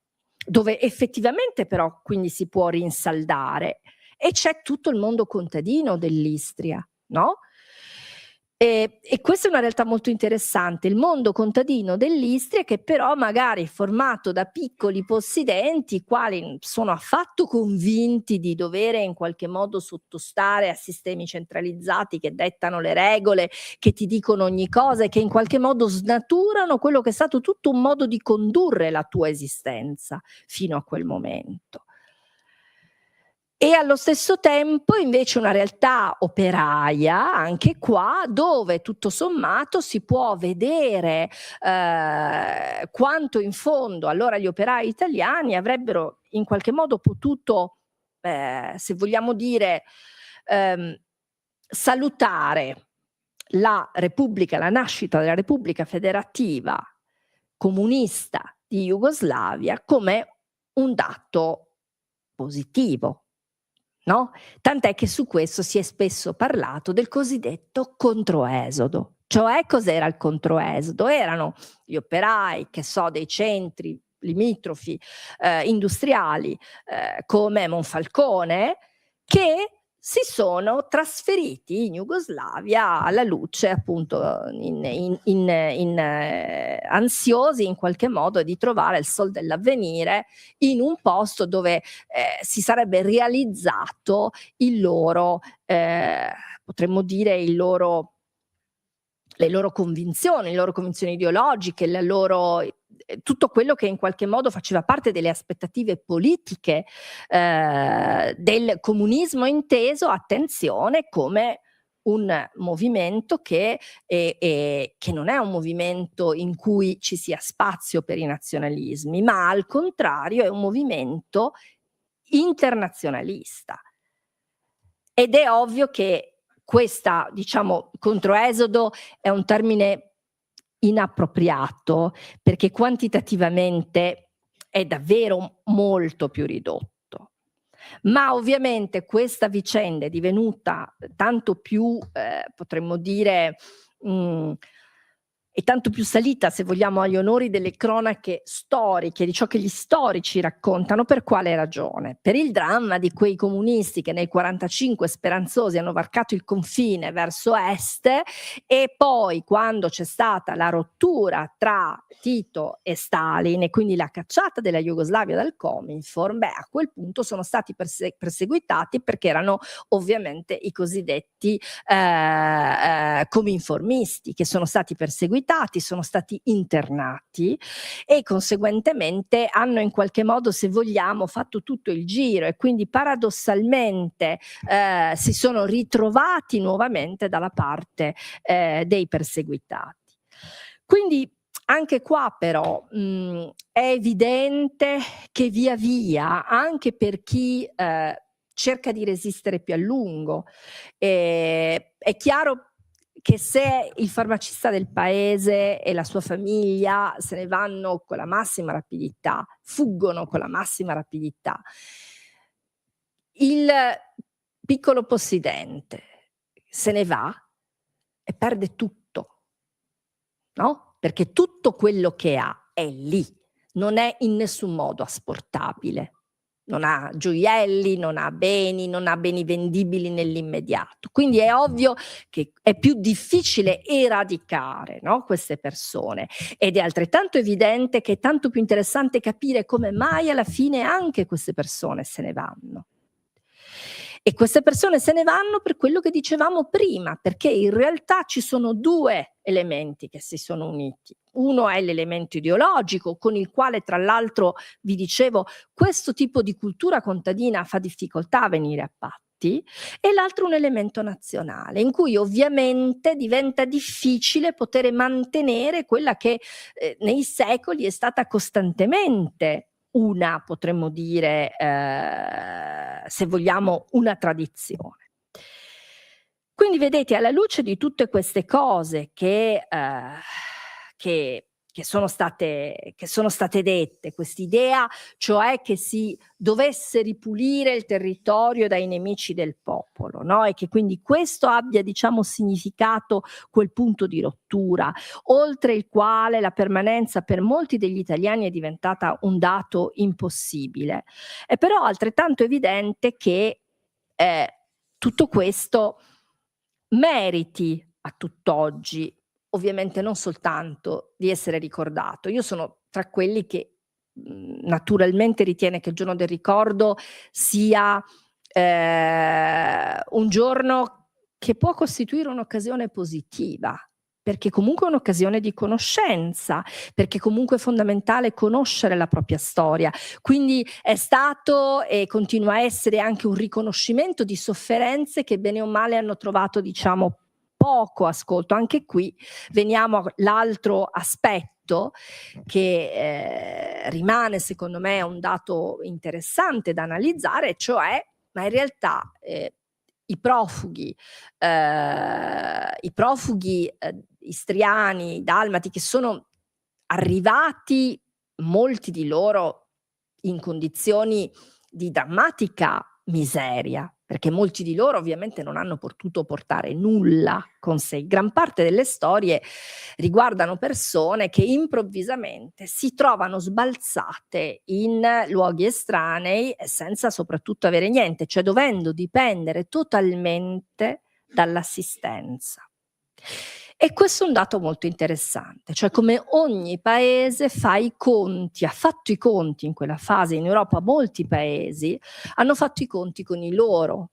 dove effettivamente però quindi si può rinsaldare, e c'è tutto il mondo contadino dell'Istria, no? E questa è una realtà molto interessante, il mondo contadino dell'Istria, che però magari è formato da piccoli possidenti, quali sono affatto convinti di dovere in qualche modo sottostare a sistemi centralizzati che dettano le regole, che ti dicono ogni cosa e che in qualche modo snaturano quello che è stato tutto un modo di condurre la tua esistenza fino a quel momento. E allo stesso tempo invece una realtà operaia, anche qua, dove tutto sommato si può vedere quanto in fondo allora gli operai italiani avrebbero in qualche modo potuto, se vogliamo dire, salutare la Repubblica, la nascita della Repubblica Federativa Comunista di Jugoslavia come un dato positivo. No? Tant'è che su questo si è spesso parlato del cosiddetto controesodo. Cioè, cos'era il controesodo? Erano gli operai, che so, dei centri limitrofi industriali come Monfalcone, che si sono trasferiti in Jugoslavia alla luce, appunto, ansiosi in qualche modo di trovare il sol dell'avvenire in un posto dove si sarebbe realizzato il loro, potremmo dire, le loro convinzioni, le loro convinzioni ideologiche, la loro, tutto quello che in qualche modo faceva parte delle aspettative politiche del comunismo, inteso, attenzione, come un movimento che non è un movimento in cui ci sia spazio per i nazionalismi, ma al contrario è un movimento internazionalista. Ed è ovvio che questa, diciamo, controesodo è un termine inappropriato, perché quantitativamente è davvero molto più ridotto. Ma ovviamente questa vicenda è divenuta tanto più, potremmo dire, e tanto più salita, se vogliamo, agli onori delle cronache storiche, di ciò che gli storici raccontano. Per quale ragione? Per il dramma di quei comunisti che nel 45 speranzosi hanno varcato il confine verso est, e poi quando c'è stata la rottura tra Tito e Stalin e quindi la cacciata della Jugoslavia dal Cominform, a quel punto sono stati perseguitati, perché erano ovviamente i cosiddetti cominformisti, che sono stati perseguitati, sono stati internati e conseguentemente hanno in qualche modo, se vogliamo, fatto tutto il giro, e quindi paradossalmente si sono ritrovati nuovamente dalla parte dei perseguitati. Quindi anche qua però è evidente che via via, anche per chi cerca di resistere più a lungo, è chiaro che se il farmacista del paese e la sua famiglia se ne vanno con la massima rapidità, fuggono con la massima rapidità, il piccolo possidente se ne va e perde tutto, no? Perché tutto quello che ha è lì, non è in nessun modo asportabile. Non ha gioielli, non ha beni vendibili nell'immediato. Quindi è ovvio che è più difficile eradicare, no, queste persone, ed è altrettanto evidente che è tanto più interessante capire come mai alla fine anche queste persone se ne vanno. E queste persone se ne vanno per quello che dicevamo prima, perché in realtà ci sono due elementi che si sono uniti. Uno è l'elemento ideologico, con il quale tra l'altro vi dicevo questo tipo di cultura contadina fa difficoltà a venire a patti, e l'altro un elemento nazionale, in cui ovviamente diventa difficile poter mantenere quella che nei secoli è stata costantemente una, potremmo dire, se vogliamo, una tradizione. Quindi vedete, alla luce di tutte queste cose che sono state dette, quest'idea cioè che si dovesse ripulire il territorio dai nemici del popolo, no? E che quindi questo abbia, diciamo, significato quel punto di rottura, oltre il quale la permanenza per molti degli italiani è diventata un dato impossibile. È però altrettanto evidente che tutto questo meriti a tutt'oggi ovviamente non soltanto di essere ricordato. Io sono tra quelli che naturalmente ritiene che il giorno del ricordo sia un giorno che può costituire un'occasione positiva, perché comunque è un'occasione di conoscenza, perché comunque è fondamentale conoscere la propria storia. Quindi è stato e continua a essere anche un riconoscimento di sofferenze che bene o male hanno trovato, diciamo, poco ascolto. Anche qui veniamo all'altro aspetto che rimane secondo me un dato interessante da analizzare, cioè ma in realtà i profughi istriani, dalmati, che sono arrivati, molti di loro in condizioni di drammatica miseria, perché molti di loro ovviamente non hanno potuto portare nulla con sé. Gran parte delle storie riguardano persone che improvvisamente si trovano sbalzate in luoghi estranei senza soprattutto avere niente, cioè dovendo dipendere totalmente dall'assistenza. E questo è un dato molto interessante, cioè come ogni paese fa i conti, ha fatto i conti in quella fase. In Europa molti paesi hanno fatto i conti con i loro,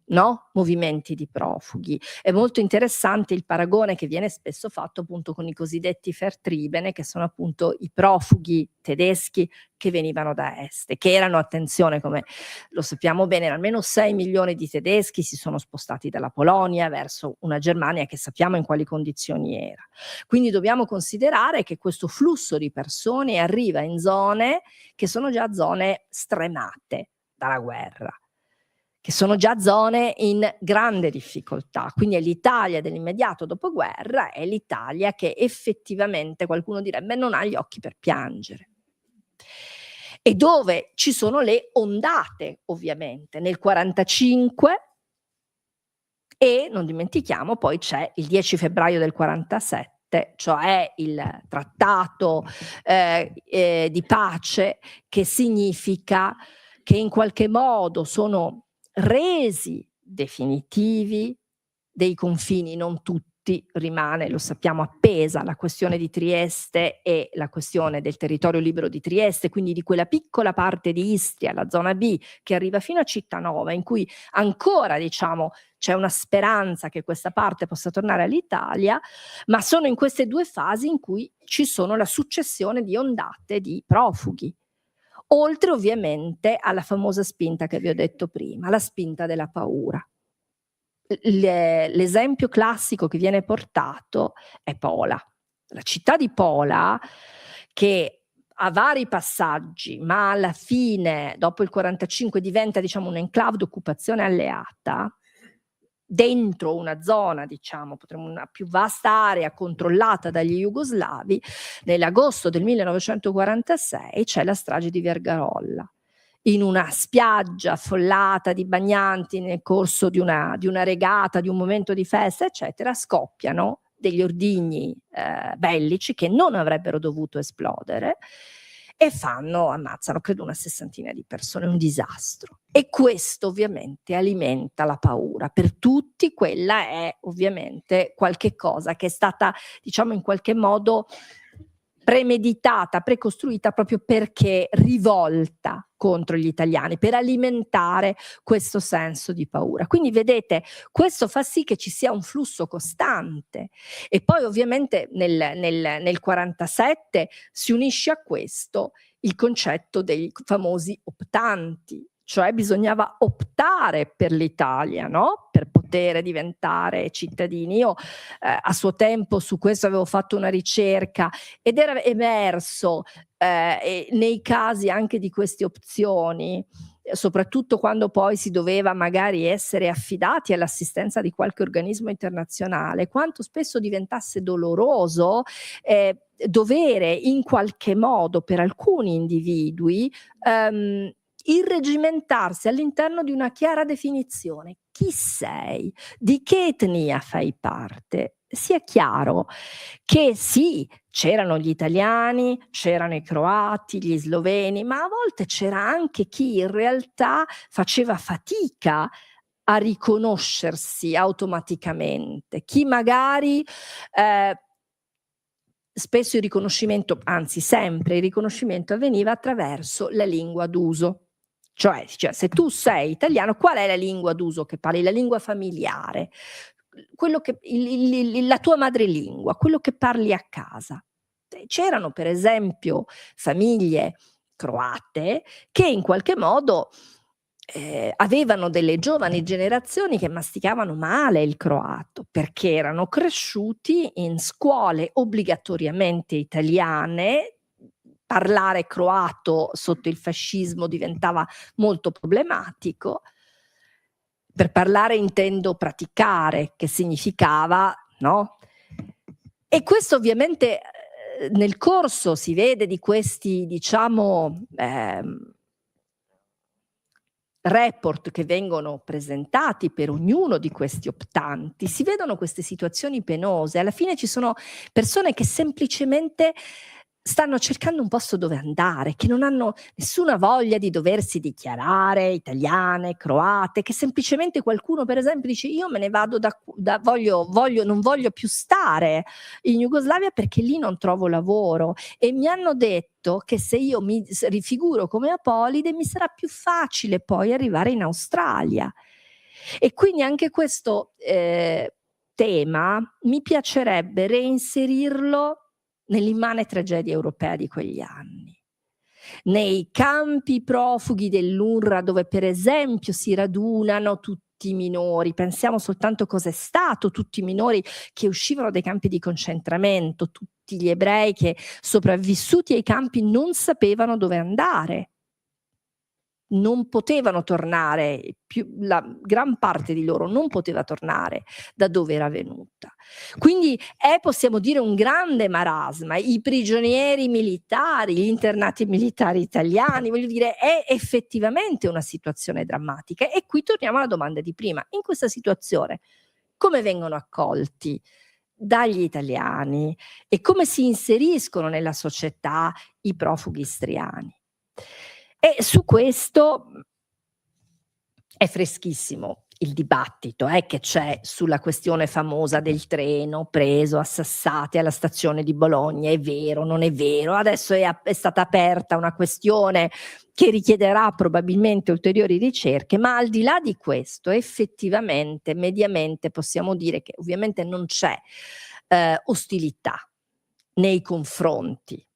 no? Movimenti di profughi. È molto interessante il paragone che viene spesso fatto appunto con i cosiddetti Vertriebene, che sono appunto i profughi tedeschi che venivano da est e che erano, attenzione, come lo sappiamo bene, almeno 6 milioni di tedeschi si sono spostati dalla Polonia verso una Germania che sappiamo in quali condizioni era. Quindi dobbiamo considerare che questo flusso di persone arriva in zone che sono già zone stremate dalla guerra, che sono già zone in grande difficoltà. Quindi è l'Italia dell'immediato dopoguerra, è l'Italia che effettivamente, qualcuno direbbe, non ha gli occhi per piangere. E dove ci sono le ondate, ovviamente, nel 45, e non dimentichiamo poi c'è il 10 febbraio del 47, cioè il trattato di pace, che significa che in qualche modo sono resi definitivi dei confini, non tutti, rimane, lo sappiamo, appesa la questione di Trieste e la questione del territorio libero di Trieste, quindi di quella piccola parte di Istria, la zona B, che arriva fino a Cittanova, in cui ancora, diciamo, c'è una speranza che questa parte possa tornare all'Italia, ma sono in queste due fasi in cui ci sono la successione di ondate di profughi. Oltre ovviamente alla famosa spinta che vi ho detto prima, la spinta della paura. L'esempio classico che viene portato è Pola. La città di Pola, che ha vari passaggi, ma alla fine, dopo il 45, diventa, diciamo, un'enclave d'occupazione alleata, dentro una zona, diciamo, potremmo una più vasta area controllata dagli jugoslavi. Nell'agosto del 1946 c'è la strage di Vergarolla. In una spiaggia affollata di bagnanti nel corso di una regata, di un momento di festa, eccetera, scoppiano degli ordigni bellici che non avrebbero dovuto esplodere e ammazzano credo una 60ina di persone, un disastro. E questo ovviamente alimenta la paura per tutti. Quella è ovviamente qualche cosa che è stata, diciamo, in qualche modo premeditata, precostruita proprio perché rivolta contro gli italiani, per alimentare questo senso di paura. Quindi vedete, questo fa sì che ci sia un flusso costante. E poi ovviamente nel 47 si unisce a questo il concetto dei famosi optanti, cioè bisognava optare per l'Italia, no? Per poter diventare cittadini. Io a suo tempo su questo avevo fatto una ricerca ed era emerso nei casi anche di queste opzioni soprattutto quando poi si doveva magari essere affidati all'assistenza di qualche organismo internazionale, quanto spesso diventasse doloroso dovere in qualche modo per alcuni individui irregimentarsi all'interno di una chiara definizione. Chi sei? Di che etnia fai parte? Sia chiaro che sì, c'erano gli italiani, c'erano i croati, gli sloveni, ma a volte c'era anche chi in realtà faceva fatica a riconoscersi automaticamente, chi magari spesso il riconoscimento, anzi sempre il riconoscimento avveniva attraverso la lingua d'uso. Cioè, se tu sei italiano, qual è la lingua d'uso che parli? La lingua familiare, quello che, la tua madrelingua, quello che parli a casa. C'erano per esempio famiglie croate che in qualche modo avevano delle giovani generazioni che masticavano male il croato, perché erano cresciuti in scuole obbligatoriamente italiane. Parlare croato sotto il fascismo diventava molto problematico. Per parlare intendo praticare, che significava, no? E questo ovviamente nel corso si vede di questi, diciamo, report che vengono presentati per ognuno di questi optanti, si vedono queste situazioni penose. Alla fine ci sono persone che semplicemente stanno cercando un posto dove andare, che non hanno nessuna voglia di doversi dichiarare italiane, croate, che semplicemente qualcuno per esempio dice io me ne vado non voglio più stare in Jugoslavia perché lì non trovo lavoro e mi hanno detto che se io mi rifiguro come Apolide mi sarà più facile poi arrivare in Australia. E quindi anche questo tema mi piacerebbe reinserirlo nell'immane tragedia europea di quegli anni. Nei campi profughi dell'UNRWA, dove per esempio si radunano tutti i minori, pensiamo soltanto cosa è stato, tutti i minori che uscivano dai campi di concentramento, tutti gli ebrei che sopravvissuti ai campi non sapevano dove andare. Non potevano tornare, la gran parte di loro non poteva tornare da dove era venuta. Quindi è, possiamo dire, un grande marasma. I prigionieri militari, gli internati militari italiani, voglio dire, è effettivamente una situazione drammatica. E qui torniamo alla domanda di prima. In questa situazione, come vengono accolti dagli italiani e come si inseriscono nella società i profughi istriani? E su questo è freschissimo il dibattito che c'è sulla questione famosa del treno preso a Sassate alla stazione di Bologna. È vero, non è vero? Adesso è stata aperta una questione che richiederà probabilmente ulteriori ricerche, ma al di là di questo effettivamente, mediamente possiamo dire che ovviamente non c'è ostilità nei confronti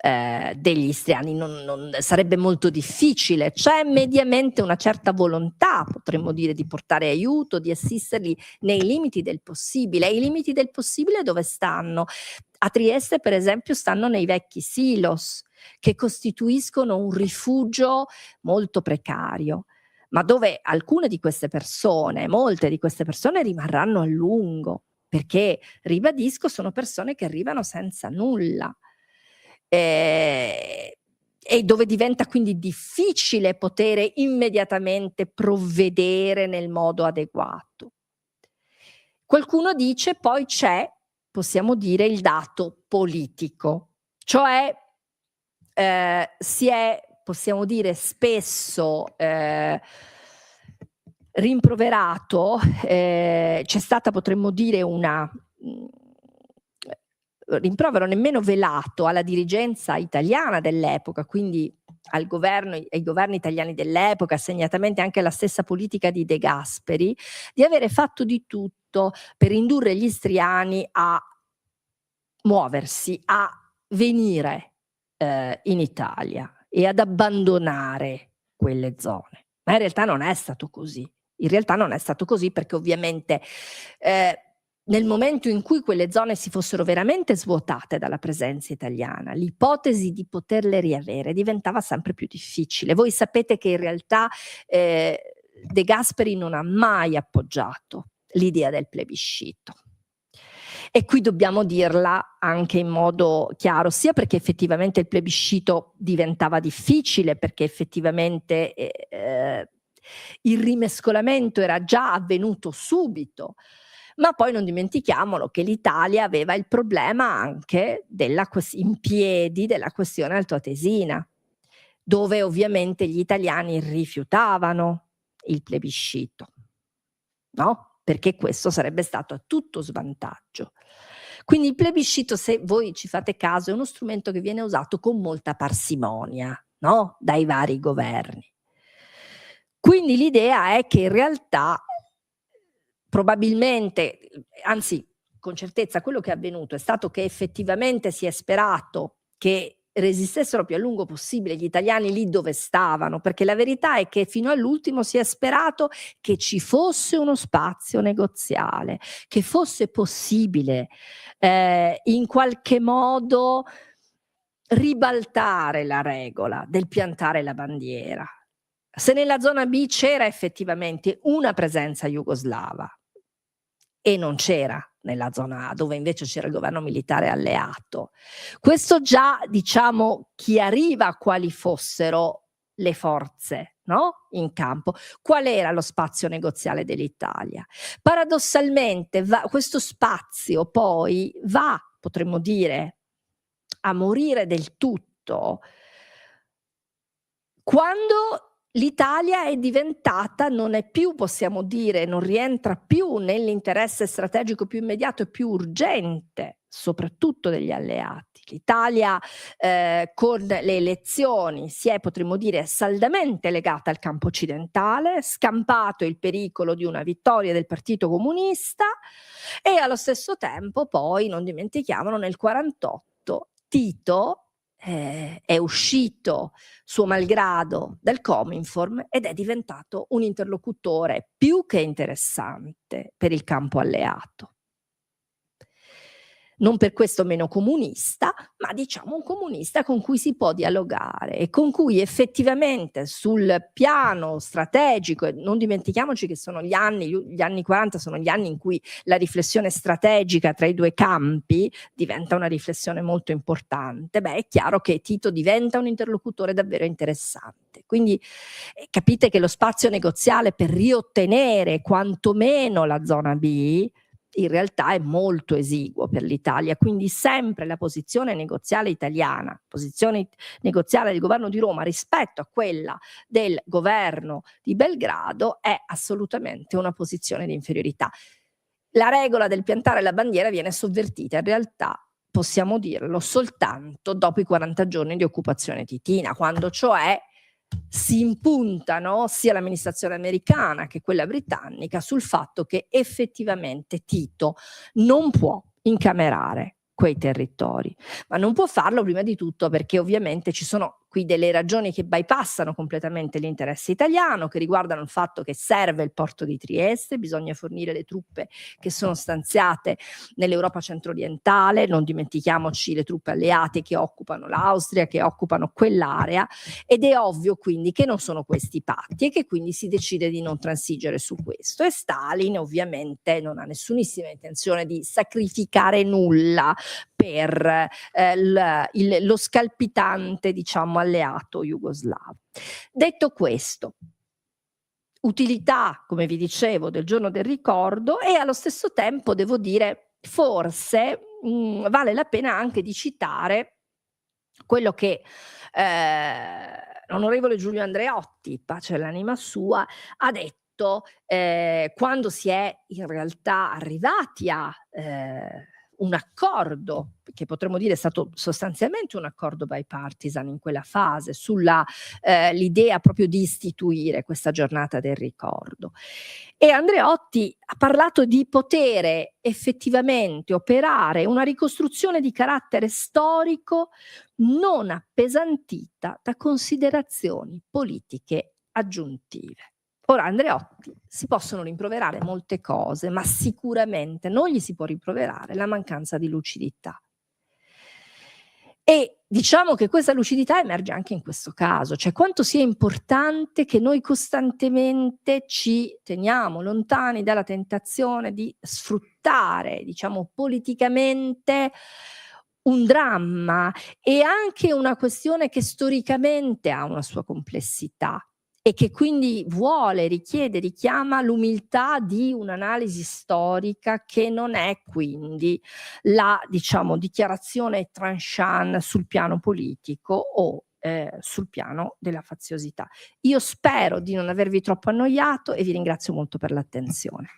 degli istriani, non sarebbe molto difficile. C'è mediamente una certa volontà, potremmo dire, di portare aiuto, di assisterli nei limiti del possibile. E i limiti del possibile dove stanno? A Trieste, per esempio, stanno nei vecchi silos, che costituiscono un rifugio molto precario, ma dove alcune di queste persone, molte di queste persone rimarranno a lungo, perché, ribadisco, sono persone che arrivano senza nulla. E dove diventa quindi difficile poter immediatamente provvedere nel modo adeguato. Qualcuno dice poi c'è, possiamo dire, il dato politico, cioè si è, possiamo dire, spesso rimproverato, c'è stata, potremmo dire, una rimprovero nemmeno velato alla dirigenza italiana dell'epoca, quindi al governo, ai governi italiani dell'epoca, segnatamente anche alla stessa politica di De Gasperi, di avere fatto di tutto per indurre gli istriani a muoversi, a venire in Italia e ad abbandonare quelle zone. Ma in realtà non è stato così. In realtà non è stato così perché ovviamente nel momento in cui quelle zone si fossero veramente svuotate dalla presenza italiana, l'ipotesi di poterle riavere diventava sempre più difficile. Voi sapete che in realtà De Gasperi non ha mai appoggiato l'idea del plebiscito. E qui dobbiamo dirla anche in modo chiaro, sia perché effettivamente il plebiscito diventava difficile, perché effettivamente il rimescolamento era già avvenuto subito, ma poi non dimentichiamolo che l'Italia aveva il problema anche in piedi della questione altoatesina, dove ovviamente gli italiani rifiutavano il plebiscito, no? Perché questo sarebbe stato a tutto svantaggio. Quindi il plebiscito, se voi ci fate caso, è uno strumento che viene usato con molta parsimonia, no? Dai vari governi. Quindi l'idea è che in realtà probabilmente, anzi con certezza quello che è avvenuto è stato che effettivamente si è sperato che resistessero più a lungo possibile gli italiani lì dove stavano, perché la verità è che fino all'ultimo si è sperato che ci fosse uno spazio negoziale, che fosse possibile in qualche modo ribaltare la regola del piantare la bandiera. Se nella zona B c'era effettivamente una presenza jugoslava e non c'era nella zona A, dove invece c'era il governo militare alleato, questo già, diciamo, chiariva quali fossero le forze, no? In campo. Qual era lo spazio negoziale dell'Italia? Paradossalmente questo spazio poi va, potremmo dire, a morire del tutto quando l'Italia è diventata, non è più, possiamo dire, non rientra più nell'interesse strategico più immediato e più urgente, soprattutto degli alleati. L'Italia con le elezioni si è, potremmo dire, saldamente legata al campo occidentale, scampato il pericolo di una vittoria del Partito Comunista e allo stesso tempo poi, non dimentichiamolo, nel 1948 Tito è uscito suo malgrado dal Cominform ed è diventato un interlocutore più che interessante per il campo alleato. Non per questo meno comunista, ma diciamo un comunista con cui si può dialogare e con cui effettivamente sul piano strategico, e non dimentichiamoci che sono gli anni 40 sono gli anni in cui la riflessione strategica tra i due campi diventa una riflessione molto importante, beh è chiaro che Tito diventa un interlocutore davvero interessante. Quindi capite che lo spazio negoziale per riottenere quantomeno la zona B in realtà è molto esiguo per l'Italia, quindi sempre la posizione negoziale italiana, posizione negoziale del governo di Roma rispetto a quella del governo di Belgrado è assolutamente una posizione di inferiorità. La regola del piantare la bandiera viene sovvertita in realtà, possiamo dirlo, soltanto dopo i 40 giorni di occupazione titina, quando cioè si impuntano sia l'amministrazione americana che quella britannica sul fatto che effettivamente Tito non può incamerare quei territori, ma non può farlo prima di tutto perché ovviamente ci sono qui delle ragioni che bypassano completamente l'interesse italiano, che riguardano il fatto che serve il porto di Trieste, bisogna fornire le truppe che sono stanziate nell'Europa centro-orientale, non dimentichiamoci le truppe alleate che occupano l'Austria, che occupano quell'area, ed è ovvio quindi che non sono questi patti e che quindi si decide di non transigere su questo. E Stalin ovviamente non ha nessunissima intenzione di sacrificare nulla per lo scalpitante, diciamo, alleato jugoslavo. Detto questo, utilità, come vi dicevo, del giorno del ricordo e allo stesso tempo devo dire forse vale la pena anche di citare quello che l'onorevole Giulio Andreotti, pace all'anima sua, ha detto quando si è in realtà arrivati a un accordo, che potremmo dire è stato sostanzialmente un accordo bipartisan in quella fase, sulla l'idea proprio di istituire questa giornata del ricordo. E Andreotti ha parlato di potere effettivamente operare una ricostruzione di carattere storico non appesantita da considerazioni politiche aggiuntive. Ora Andreotti si possono rimproverare molte cose, ma sicuramente non gli si può rimproverare la mancanza di lucidità. E diciamo che questa lucidità emerge anche in questo caso, cioè quanto sia importante che noi costantemente ci teniamo lontani dalla tentazione di sfruttare, diciamo, politicamente un dramma e anche una questione che storicamente ha una sua complessità e che quindi vuole, richiede, richiama l'umiltà di un'analisi storica che non è quindi la, diciamo, dichiarazione tranchant sul piano politico o sul piano della faziosità. Io spero di non avervi troppo annoiato e vi ringrazio molto per l'attenzione.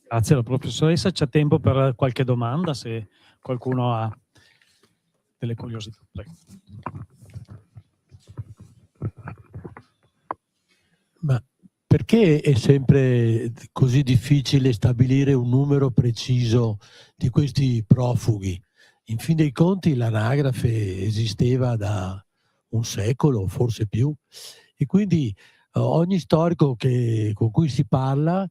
Grazie alla professoressa. C'è tempo per qualche domanda, se qualcuno ha delle curiosità. Prego. Ma perché è sempre così difficile stabilire un numero preciso di questi profughi? In fin dei conti l'anagrafe esisteva da un secolo, forse più, e quindi ogni storico con cui si parla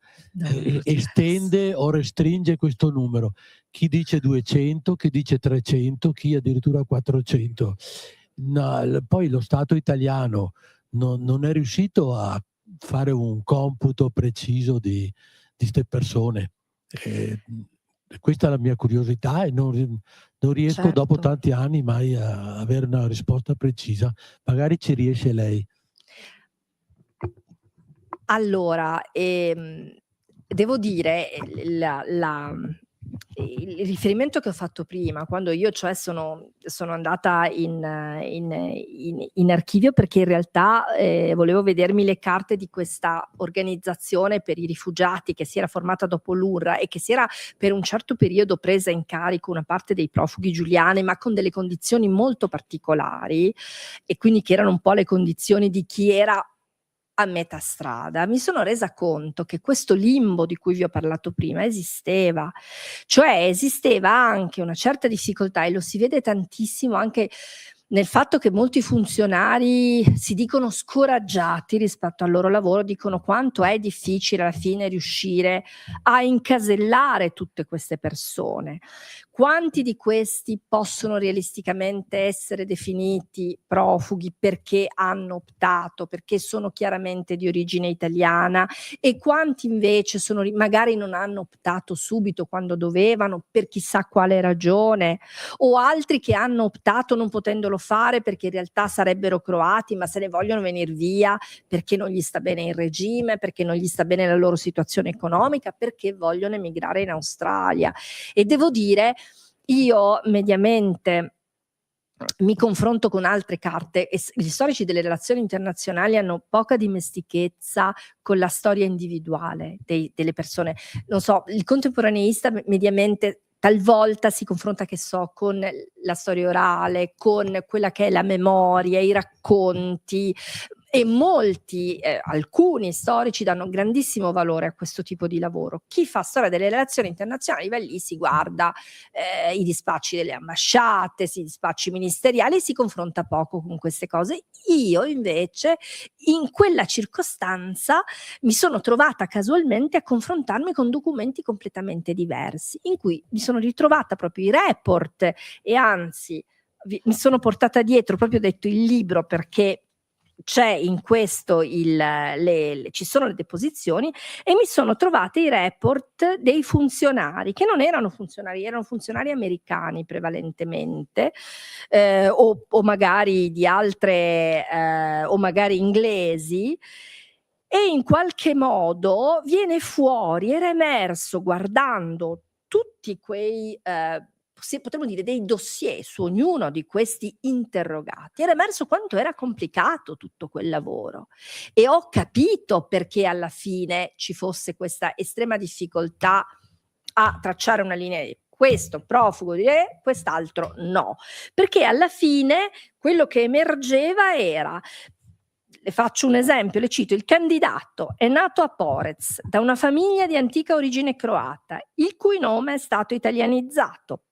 estende o restringe questo numero. Chi dice 200, chi dice 300, chi addirittura 400. No, poi lo Stato italiano non è riuscito a fare un computo preciso di queste persone. Questa è la mia curiosità e non riesco dopo tanti anni mai a avere una risposta precisa. Magari ci riesce lei. Allora, devo dire, il riferimento che ho fatto prima, quando io cioè sono andata in archivio perché in realtà volevo vedermi le carte di questa organizzazione per i rifugiati che si era formata dopo l'UNRWA e che si era per un certo periodo presa in carico una parte dei profughi giuliani, ma con delle condizioni molto particolari, e quindi che erano un po' le condizioni di chi era a metà strada. Mi sono resa conto che questo limbo di cui vi ho parlato prima esisteva, cioè esisteva anche una certa difficoltà, e lo si vede tantissimo anche nel fatto che molti funzionari si dicono scoraggiati rispetto al loro lavoro, dicono quanto è difficile alla fine riuscire a incasellare tutte queste persone. Quanti di questi possono realisticamente essere definiti profughi perché hanno optato, perché sono chiaramente di origine italiana, e quanti invece magari non hanno optato subito quando dovevano per chissà quale ragione, o altri che hanno optato non potendolo fare perché in realtà sarebbero croati ma se ne vogliono venire via perché non gli sta bene il regime, perché non gli sta bene la loro situazione economica, perché vogliono emigrare in Australia. E devo dire, io mediamente mi confronto con altre carte e gli storici delle relazioni internazionali hanno poca dimestichezza con la storia individuale delle persone. Non so, il contemporaneista mediamente talvolta si confronta, che so, con la storia orale, con quella che è la memoria, i racconti, e alcuni storici danno grandissimo valore a questo tipo di lavoro. Chi fa storia delle relazioni internazionali va lì, si guarda i dispacci delle ambasciate, i dispacci ministeriali, e si confronta poco con queste cose. Io invece in quella circostanza mi sono trovata casualmente a confrontarmi con documenti completamente diversi, in cui mi sono ritrovata proprio i report, e anzi mi sono portata dietro, proprio detto il libro, perché c'è in questo ci sono le deposizioni, e mi sono trovata i report dei funzionari che non erano funzionari, erano funzionari americani prevalentemente, o magari di altre o magari inglesi, e in qualche modo viene fuori, era emerso guardando tutti quei potremmo dire dei dossier su ognuno di questi interrogati, era emerso quanto era complicato tutto quel lavoro, e ho capito perché alla fine ci fosse questa estrema difficoltà a tracciare una linea di questo profugo di quest'altro no, perché alla fine quello che emergeva era Le faccio un esempio, le cito: il candidato è nato a Porez da una famiglia di antica origine croata, il cui nome è stato italianizzato.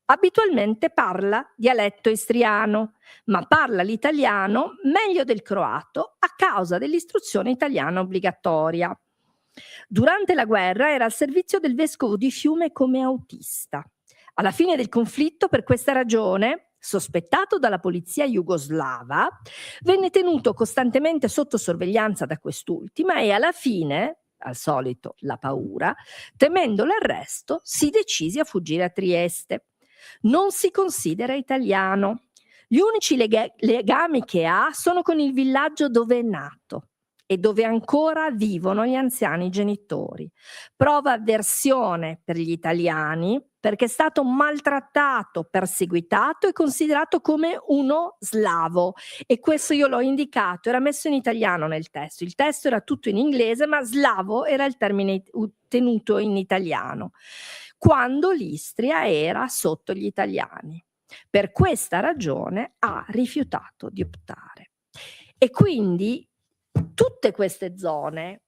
Abitualmente parla dialetto istriano, ma parla l'italiano meglio del croato a causa dell'istruzione italiana obbligatoria. Durante la guerra era al servizio del vescovo di Fiume come autista. Alla fine del conflitto, per questa ragione, sospettato dalla polizia jugoslava, venne tenuto costantemente sotto sorveglianza da quest'ultima e alla fine, al solito la paura, temendo l'arresto, si decise a fuggire a Trieste. Non si considera italiano. Gli unici legami che ha sono con il villaggio dove è nato e dove ancora vivono gli anziani genitori. Prova avversione per gli italiani perché è stato maltrattato, perseguitato e considerato come uno slavo. E questo io l'ho indicato, era messo in italiano nel testo. Il testo era tutto in inglese, ma slavo era il termine tenuto in italiano, quando l'Istria era sotto gli italiani. Per questa ragione ha rifiutato di optare. E quindi tutte queste zone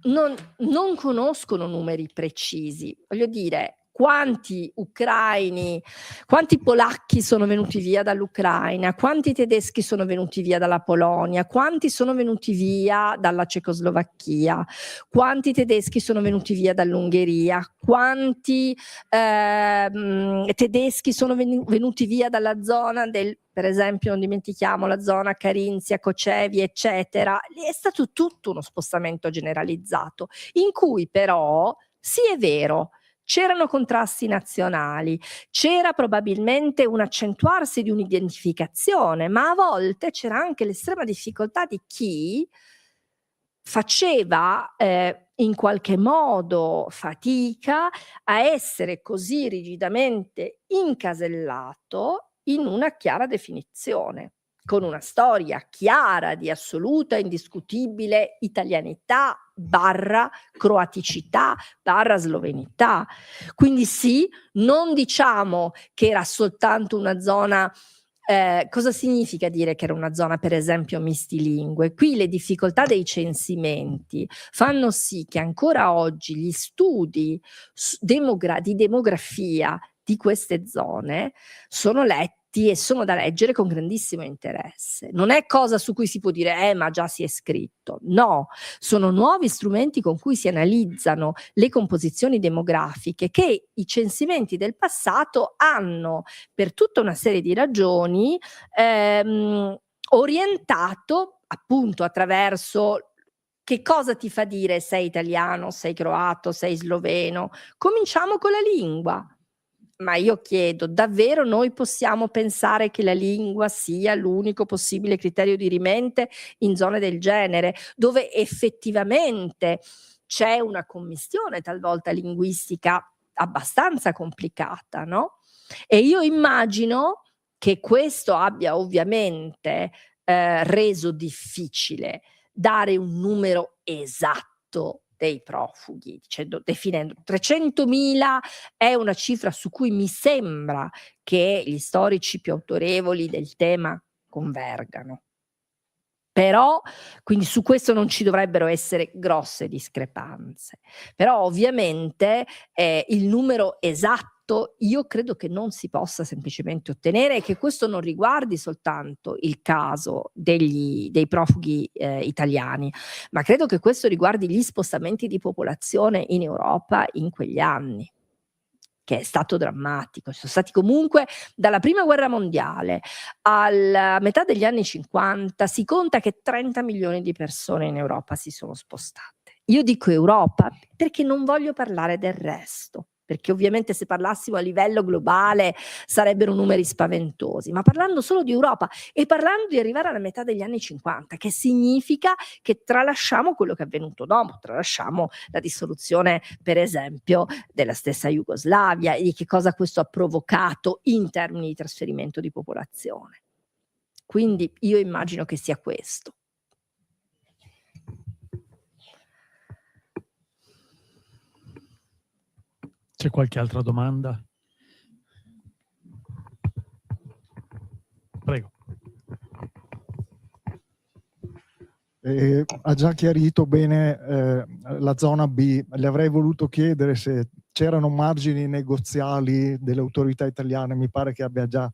non conoscono numeri precisi. Voglio dire, quanti ucraini, quanti polacchi sono venuti via dall'Ucraina, quanti tedeschi sono venuti via dalla Polonia, quanti sono venuti via dalla Cecoslovacchia, quanti tedeschi sono venuti via dall'Ungheria, quanti tedeschi sono venuti via dalla zona del, per esempio, non dimentichiamo la zona Carinzia, Cocevi, eccetera. È stato tutto uno spostamento generalizzato, in cui però, sì è vero, c'erano contrasti nazionali, c'era probabilmente un accentuarsi di un'identificazione, ma a volte c'era anche l'estrema difficoltà di chi faceva in qualche modo fatica a essere così rigidamente incasellato in una chiara definizione, con una storia chiara di assoluta, indiscutibile italianità barra croaticità barra slovenità. Quindi sì, non diciamo che era soltanto una zona. Cosa significa dire che era una zona, per esempio, mistilingue? Qui le difficoltà dei censimenti fanno sì che ancora oggi gli studi di demografia di queste zone sono letti e sono da leggere con grandissimo interesse. Non è cosa su cui si può dire ma già si è scritto. No, sono nuovi strumenti con cui si analizzano le composizioni demografiche che i censimenti del passato hanno, per tutta una serie di ragioni, orientato appunto attraverso che cosa ti fa dire sei italiano, sei croato, sei sloveno. Cominciamo con la lingua. Ma io chiedo, davvero noi possiamo pensare che la lingua sia l'unico possibile criterio dirimente in zone del genere, dove effettivamente c'è una commistione talvolta linguistica abbastanza complicata, no? E io immagino che questo abbia ovviamente reso difficile dare un numero esatto dei profughi, definendo 300.000 è una cifra su cui mi sembra che gli storici più autorevoli del tema convergano. Però, quindi su questo non ci dovrebbero essere grosse discrepanze. Però ovviamente il numero esatto io credo che non si possa semplicemente ottenere e che questo non riguardi soltanto il caso dei profughi italiani, ma credo che questo riguardi gli spostamenti di popolazione in Europa in quegli anni, che è stato drammatico. Ci sono stati comunque dalla prima guerra mondiale alla metà degli anni 50 si conta che 30 milioni di persone in Europa si sono spostate. Io dico Europa perché non voglio parlare del resto, perché ovviamente se parlassimo a livello globale sarebbero numeri spaventosi, ma parlando solo di Europa e parlando di arrivare alla metà degli anni 50, che significa che tralasciamo quello che è avvenuto dopo, tralasciamo la dissoluzione, per esempio, della stessa Jugoslavia e di che cosa questo ha provocato in termini di trasferimento di popolazione. Quindi io immagino che sia questo. C'è qualche altra domanda? Prego. ha già chiarito bene la zona B. Le avrei voluto chiedere se c'erano margini negoziali delle autorità italiane, mi pare che abbia già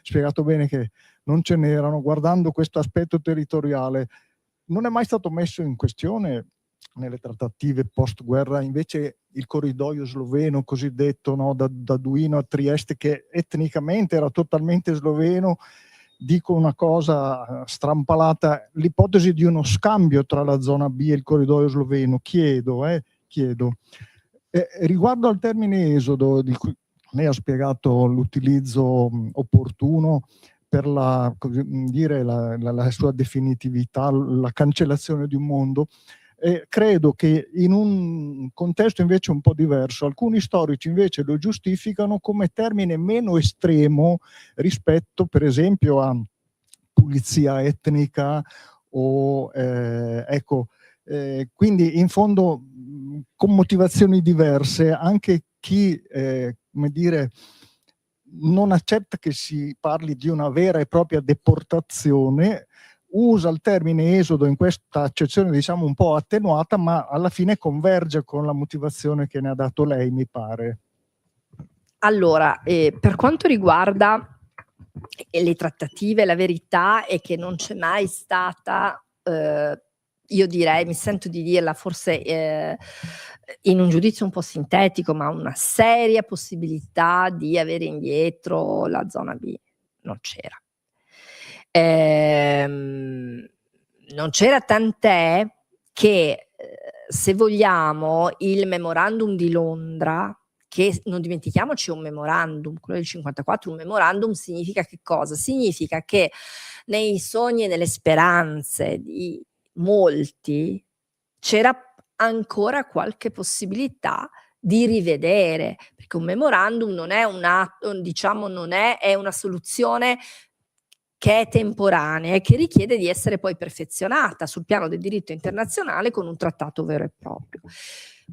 spiegato bene che non ce n'erano. Guardando questo aspetto territoriale, non è mai stato messo in questione nelle trattative post-guerra invece il corridoio sloveno cosiddetto, no? da Duino a Trieste, che etnicamente era totalmente sloveno. Dico una cosa strampalata, l'ipotesi di uno scambio tra la zona B e il corridoio sloveno, chiedo. Riguardo al termine esodo, di cui lei ha spiegato l'utilizzo opportuno per la sua definitività, la cancellazione di un mondo, credo che in un contesto invece un po' diverso, alcuni storici invece lo giustificano come termine meno estremo rispetto per esempio a pulizia etnica o quindi in fondo con motivazioni diverse anche chi non accetta che si parli di una vera e propria deportazione usa il termine esodo in questa accezione diciamo un po' attenuata, ma alla fine converge con la motivazione che ne ha dato lei, mi pare. Allora, per quanto riguarda le trattative, la verità è che non c'è mai stata, io direi, mi sento di dirla forse in un giudizio un po' sintetico, ma una seria possibilità di avere indietro la zona B. Non c'era. Non c'era, tant'è che se vogliamo il memorandum di Londra, che non dimentichiamoci è un memorandum, quello del 54, un memorandum significa che cosa? Significa che nei sogni e nelle speranze di molti c'era ancora qualche possibilità di rivedere, perché un memorandum non è un atto, diciamo, è una soluzione che è temporanea e che richiede di essere poi perfezionata sul piano del diritto internazionale con un trattato vero e proprio.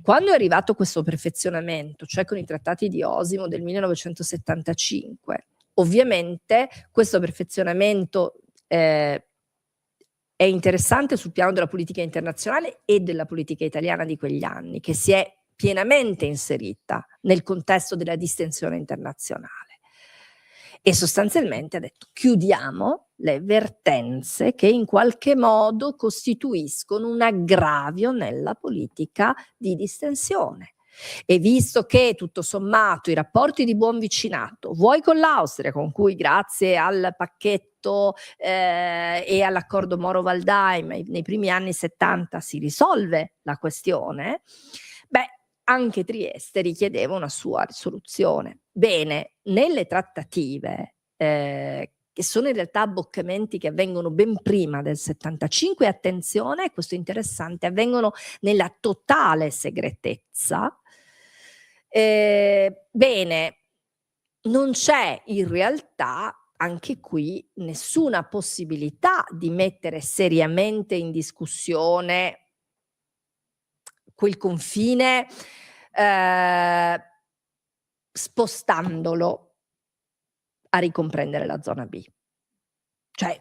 Quando è arrivato questo perfezionamento, cioè con i trattati di Osimo del 1975, ovviamente questo perfezionamento è interessante sul piano della politica internazionale e della politica italiana di quegli anni, che si è pienamente inserita nel contesto della distensione internazionale. E sostanzialmente ha detto chiudiamo le vertenze che in qualche modo costituiscono un aggravio nella politica di distensione. E visto che tutto sommato i rapporti di buon vicinato, vuoi con l'Austria, con cui grazie al pacchetto e all'accordo Moro-Waldheim nei primi anni 70 si risolve la questione, anche Trieste richiedeva una sua risoluzione. Bene, nelle trattative, che sono in realtà abboccamenti che avvengono ben prima del 75, attenzione, questo è interessante, avvengono nella totale segretezza. Bene, non c'è in realtà anche qui nessuna possibilità di mettere seriamente in discussione quel confine spostandolo a ricomprendere la zona B. Cioè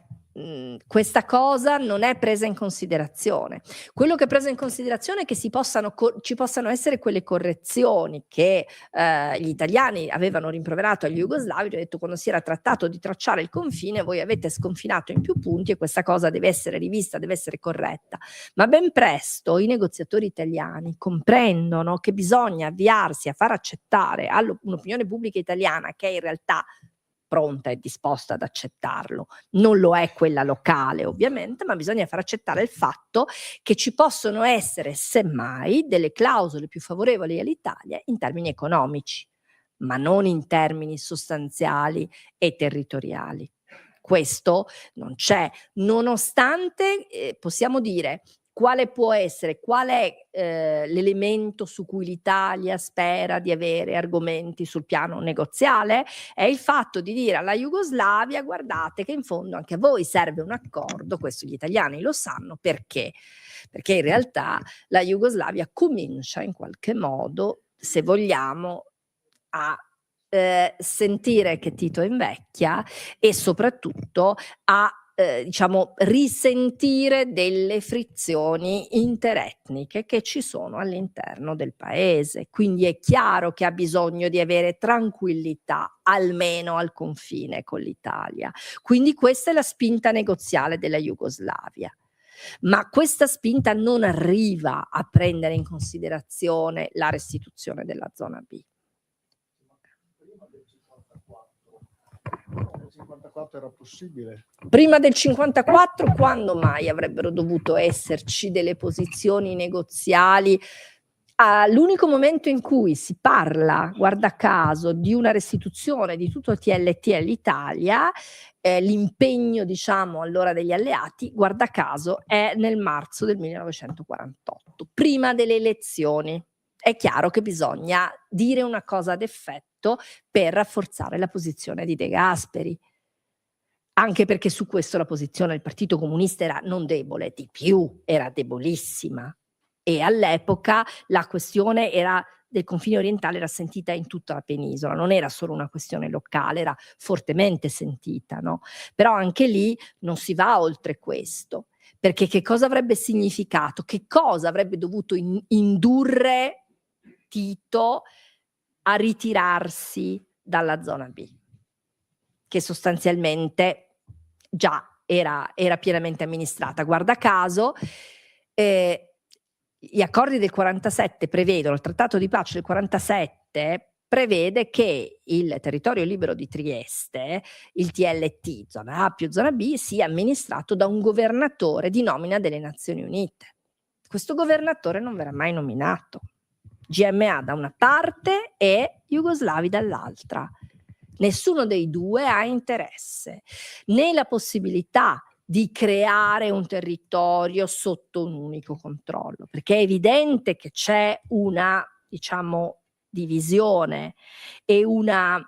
questa cosa non è presa in considerazione. Quello che è preso in considerazione è che ci possano essere quelle correzioni che gli italiani avevano rimproverato agli jugoslavi, hanno detto quando si era trattato di tracciare il confine voi avete sconfinato in più punti e questa cosa deve essere rivista, deve essere corretta. Ma ben presto i negoziatori italiani comprendono che bisogna avviarsi a far accettare all'opinione pubblica italiana, che è in realtà pronta e disposta ad accettarlo. Non lo è quella locale ovviamente, ma bisogna far accettare il fatto che ci possono essere semmai delle clausole più favorevoli all'Italia in termini economici, ma non in termini sostanziali e territoriali. Questo non c'è, nonostante possiamo dire qual è l'elemento su cui l'Italia spera di avere argomenti sul piano negoziale? È il fatto di dire alla Jugoslavia guardate che in fondo anche a voi serve un accordo, questo gli italiani lo sanno, perché in realtà la Jugoslavia comincia in qualche modo, se vogliamo, a sentire che Tito invecchia e soprattutto a diciamo, risentire delle frizioni interetniche che ci sono all'interno del paese. Quindi è chiaro che ha bisogno di avere tranquillità, almeno al confine con l'Italia. Quindi questa è la spinta negoziale della Jugoslavia. Ma questa spinta non arriva a prendere in considerazione la restituzione della zona B. Nel 54 era possibile. Prima del 54, quando mai avrebbero dovuto esserci delle posizioni negoziali? L'unico momento in cui si parla, guarda caso, di una restituzione di tutto il TLT all'Italia, l'impegno, diciamo, allora degli alleati, guarda caso, è nel marzo del 1948, prima delle elezioni. È chiaro che bisogna dire una cosa ad effetto per rafforzare la posizione di De Gasperi, anche perché su questo la posizione del Partito Comunista era non debole, di più, era debolissima. E all'epoca la questione del confine orientale era sentita in tutta la penisola, non era solo una questione locale, era fortemente sentita, no? Però anche lì non si va oltre questo, perché che cosa avrebbe significato, che cosa avrebbe dovuto indurre Tito a ritirarsi dalla zona B, che sostanzialmente già era pienamente amministrata. Guarda caso, gli accordi del 47 prevedono, il trattato di pace del 47 prevede che il territorio libero di Trieste, il TLT, zona A più zona B, sia amministrato da un governatore di nomina delle Nazioni Unite. Questo governatore non verrà mai nominato. GMA da una parte e jugoslavi dall'altra. Nessuno dei due ha interesse né la possibilità di creare un territorio sotto un unico controllo, perché è evidente che c'è una, diciamo, divisione e un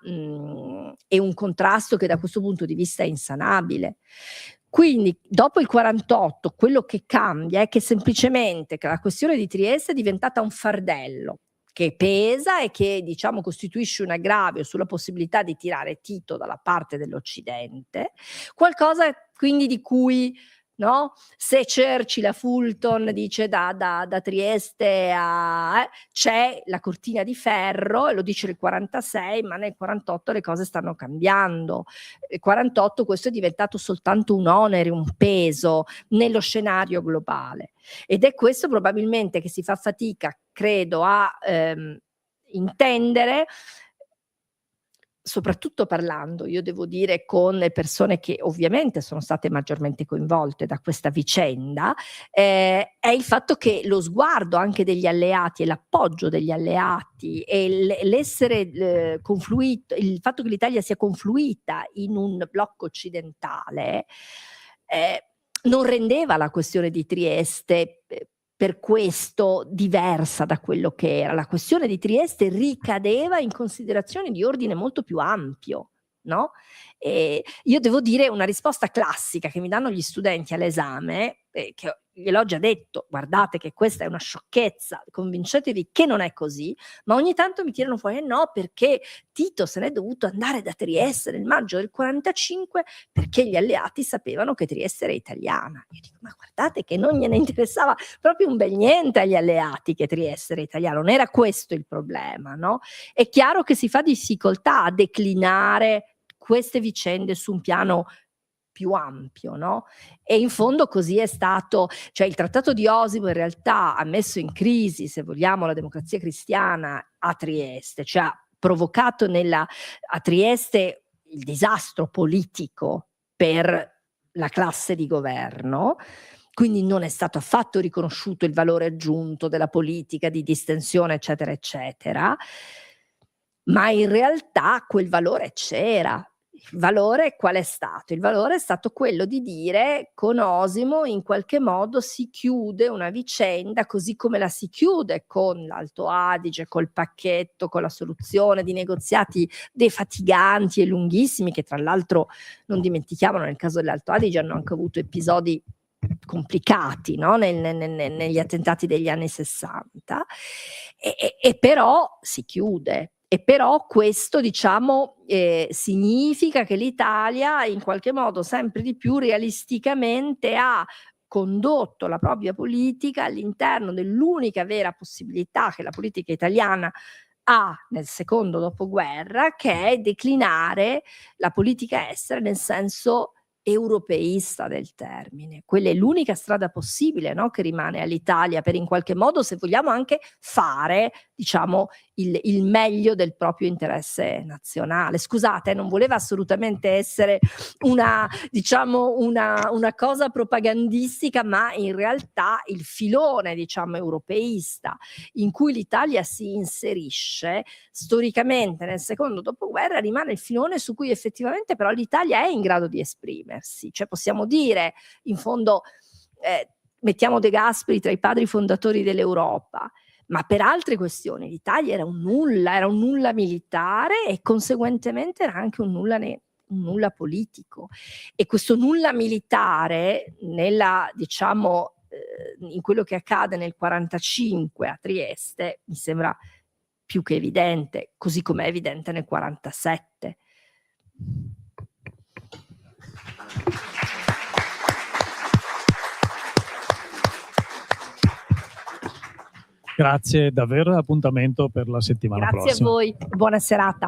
contrasto che da questo punto di vista è insanabile. Quindi dopo il 48 quello che cambia è che semplicemente la questione di Trieste è diventata un fardello che pesa e che, diciamo, costituisce un aggravio sulla possibilità di tirare Tito dalla parte dell'Occidente, qualcosa quindi di cui, no, se Churchill a Fulton dice da Trieste c'è la cortina di ferro, e lo dice nel 46, ma nel 48 le cose stanno cambiando. Nel 48 questo è diventato soltanto un onere, un peso nello scenario globale, ed è questo probabilmente che si fa fatica, credo, a intendere, soprattutto parlando, io devo dire, con le persone che ovviamente sono state maggiormente coinvolte da questa vicenda, è il fatto che lo sguardo anche degli alleati e l'appoggio degli alleati e l'essere confluito, il fatto che l'Italia sia confluita in un blocco occidentale non rendeva la questione di Trieste per questo diversa da quello che era. La questione di Trieste ricadeva in considerazioni di ordine molto più ampio, no? E io devo dire una risposta classica che mi danno gli studenti all'esame, che gliel'ho già detto, guardate che questa è una sciocchezza, convincetevi che non è così, ma ogni tanto mi tirano fuori no, perché Tito se n'è dovuto andare da Trieste nel maggio del 45 perché gli alleati sapevano che Trieste era italiana. Io dico, ma guardate che non gliene interessava proprio un bel niente agli alleati che Trieste era italiana, non era questo il problema, no? È chiaro che si fa difficoltà a declinare queste vicende su un piano più ampio, no? E in fondo così è stato, cioè il Trattato di Osimo in realtà ha messo in crisi, se vogliamo, la Democrazia Cristiana a Trieste, cioè ha provocato a Trieste il disastro politico per la classe di governo, quindi non è stato affatto riconosciuto il valore aggiunto della politica di distensione, eccetera, eccetera, ma in realtà quel valore c'era. Il valore qual è stato? Il valore è stato quello di dire con Osimo in qualche modo si chiude una vicenda così come la si chiude con l'Alto Adige, col pacchetto, con la soluzione di negoziati defatiganti e lunghissimi che tra l'altro non dimentichiamolo nel caso dell'Alto Adige hanno anche avuto episodi complicati, no? Negli attentati degli anni 60 e però si chiude. E però questo, diciamo, significa che l'Italia in qualche modo sempre di più realisticamente ha condotto la propria politica all'interno dell'unica vera possibilità che la politica italiana ha nel secondo dopoguerra, che è declinare la politica estera nel senso europeista del termine. Quella è l'unica strada possibile, no, che rimane all'Italia per in qualche modo, se vogliamo, anche fare, diciamo, il meglio del proprio interesse nazionale. Scusate, non voleva assolutamente essere una, diciamo, una cosa propagandistica, ma in realtà il filone, diciamo, europeista in cui l'Italia si inserisce storicamente nel secondo dopoguerra rimane il filone su cui effettivamente però l'Italia è in grado di esprimersi. Cioè possiamo dire, in fondo, mettiamo De Gasperi tra i padri fondatori dell'Europa, ma per altre questioni l'Italia era un nulla militare e conseguentemente era anche un nulla politico. E questo nulla militare nella, diciamo, in quello che accade nel 45 a Trieste mi sembra più che evidente, così come è evidente nel 47. Grazie davvero, appuntamento per la settimana prossima. Grazie a voi, buona serata.